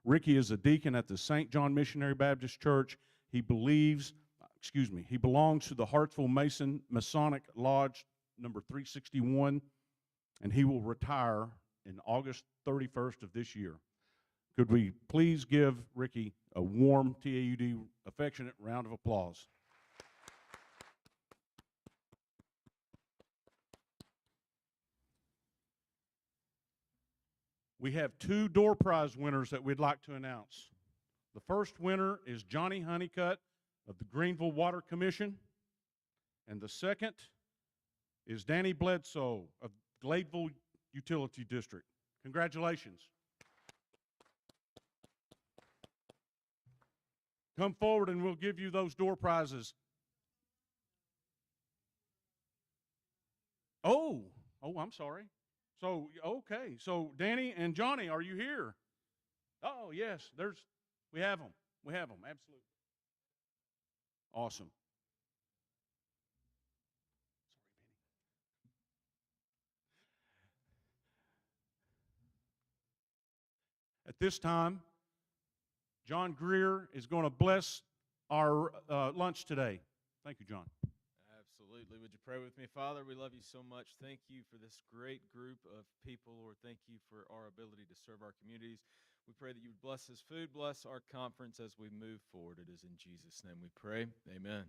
Ricky is a deacon at the St. John Missionary Baptist Church. He belongs to the Hartsville Masonic Lodge number 361, and he will retire in August 31st of this year. Could we please give Ricky a warm TAUD affectionate round of applause? We have 2 door prize winners that we'd like to announce. The first winner is Johnny Honeycutt of the Greenville Water Commission, and the second is Danny Bledsoe of Gladeville Utility District. Congratulations. Come forward and we'll give you those door prizes. Oh, I'm sorry. So, okay. So, Danny and Johnny, are you here? Oh, yes. We have them. We have them. Absolutely. Awesome. At this time, John Greer is going to bless our lunch today. Thank you, John. Absolutely. Would you pray with me? Father, we love you so much. Thank you for this great group of people, Lord. Thank you for our ability to serve our communities. We pray that you would bless this food, bless our conference as we move forward. It is in Jesus' name we pray. Amen.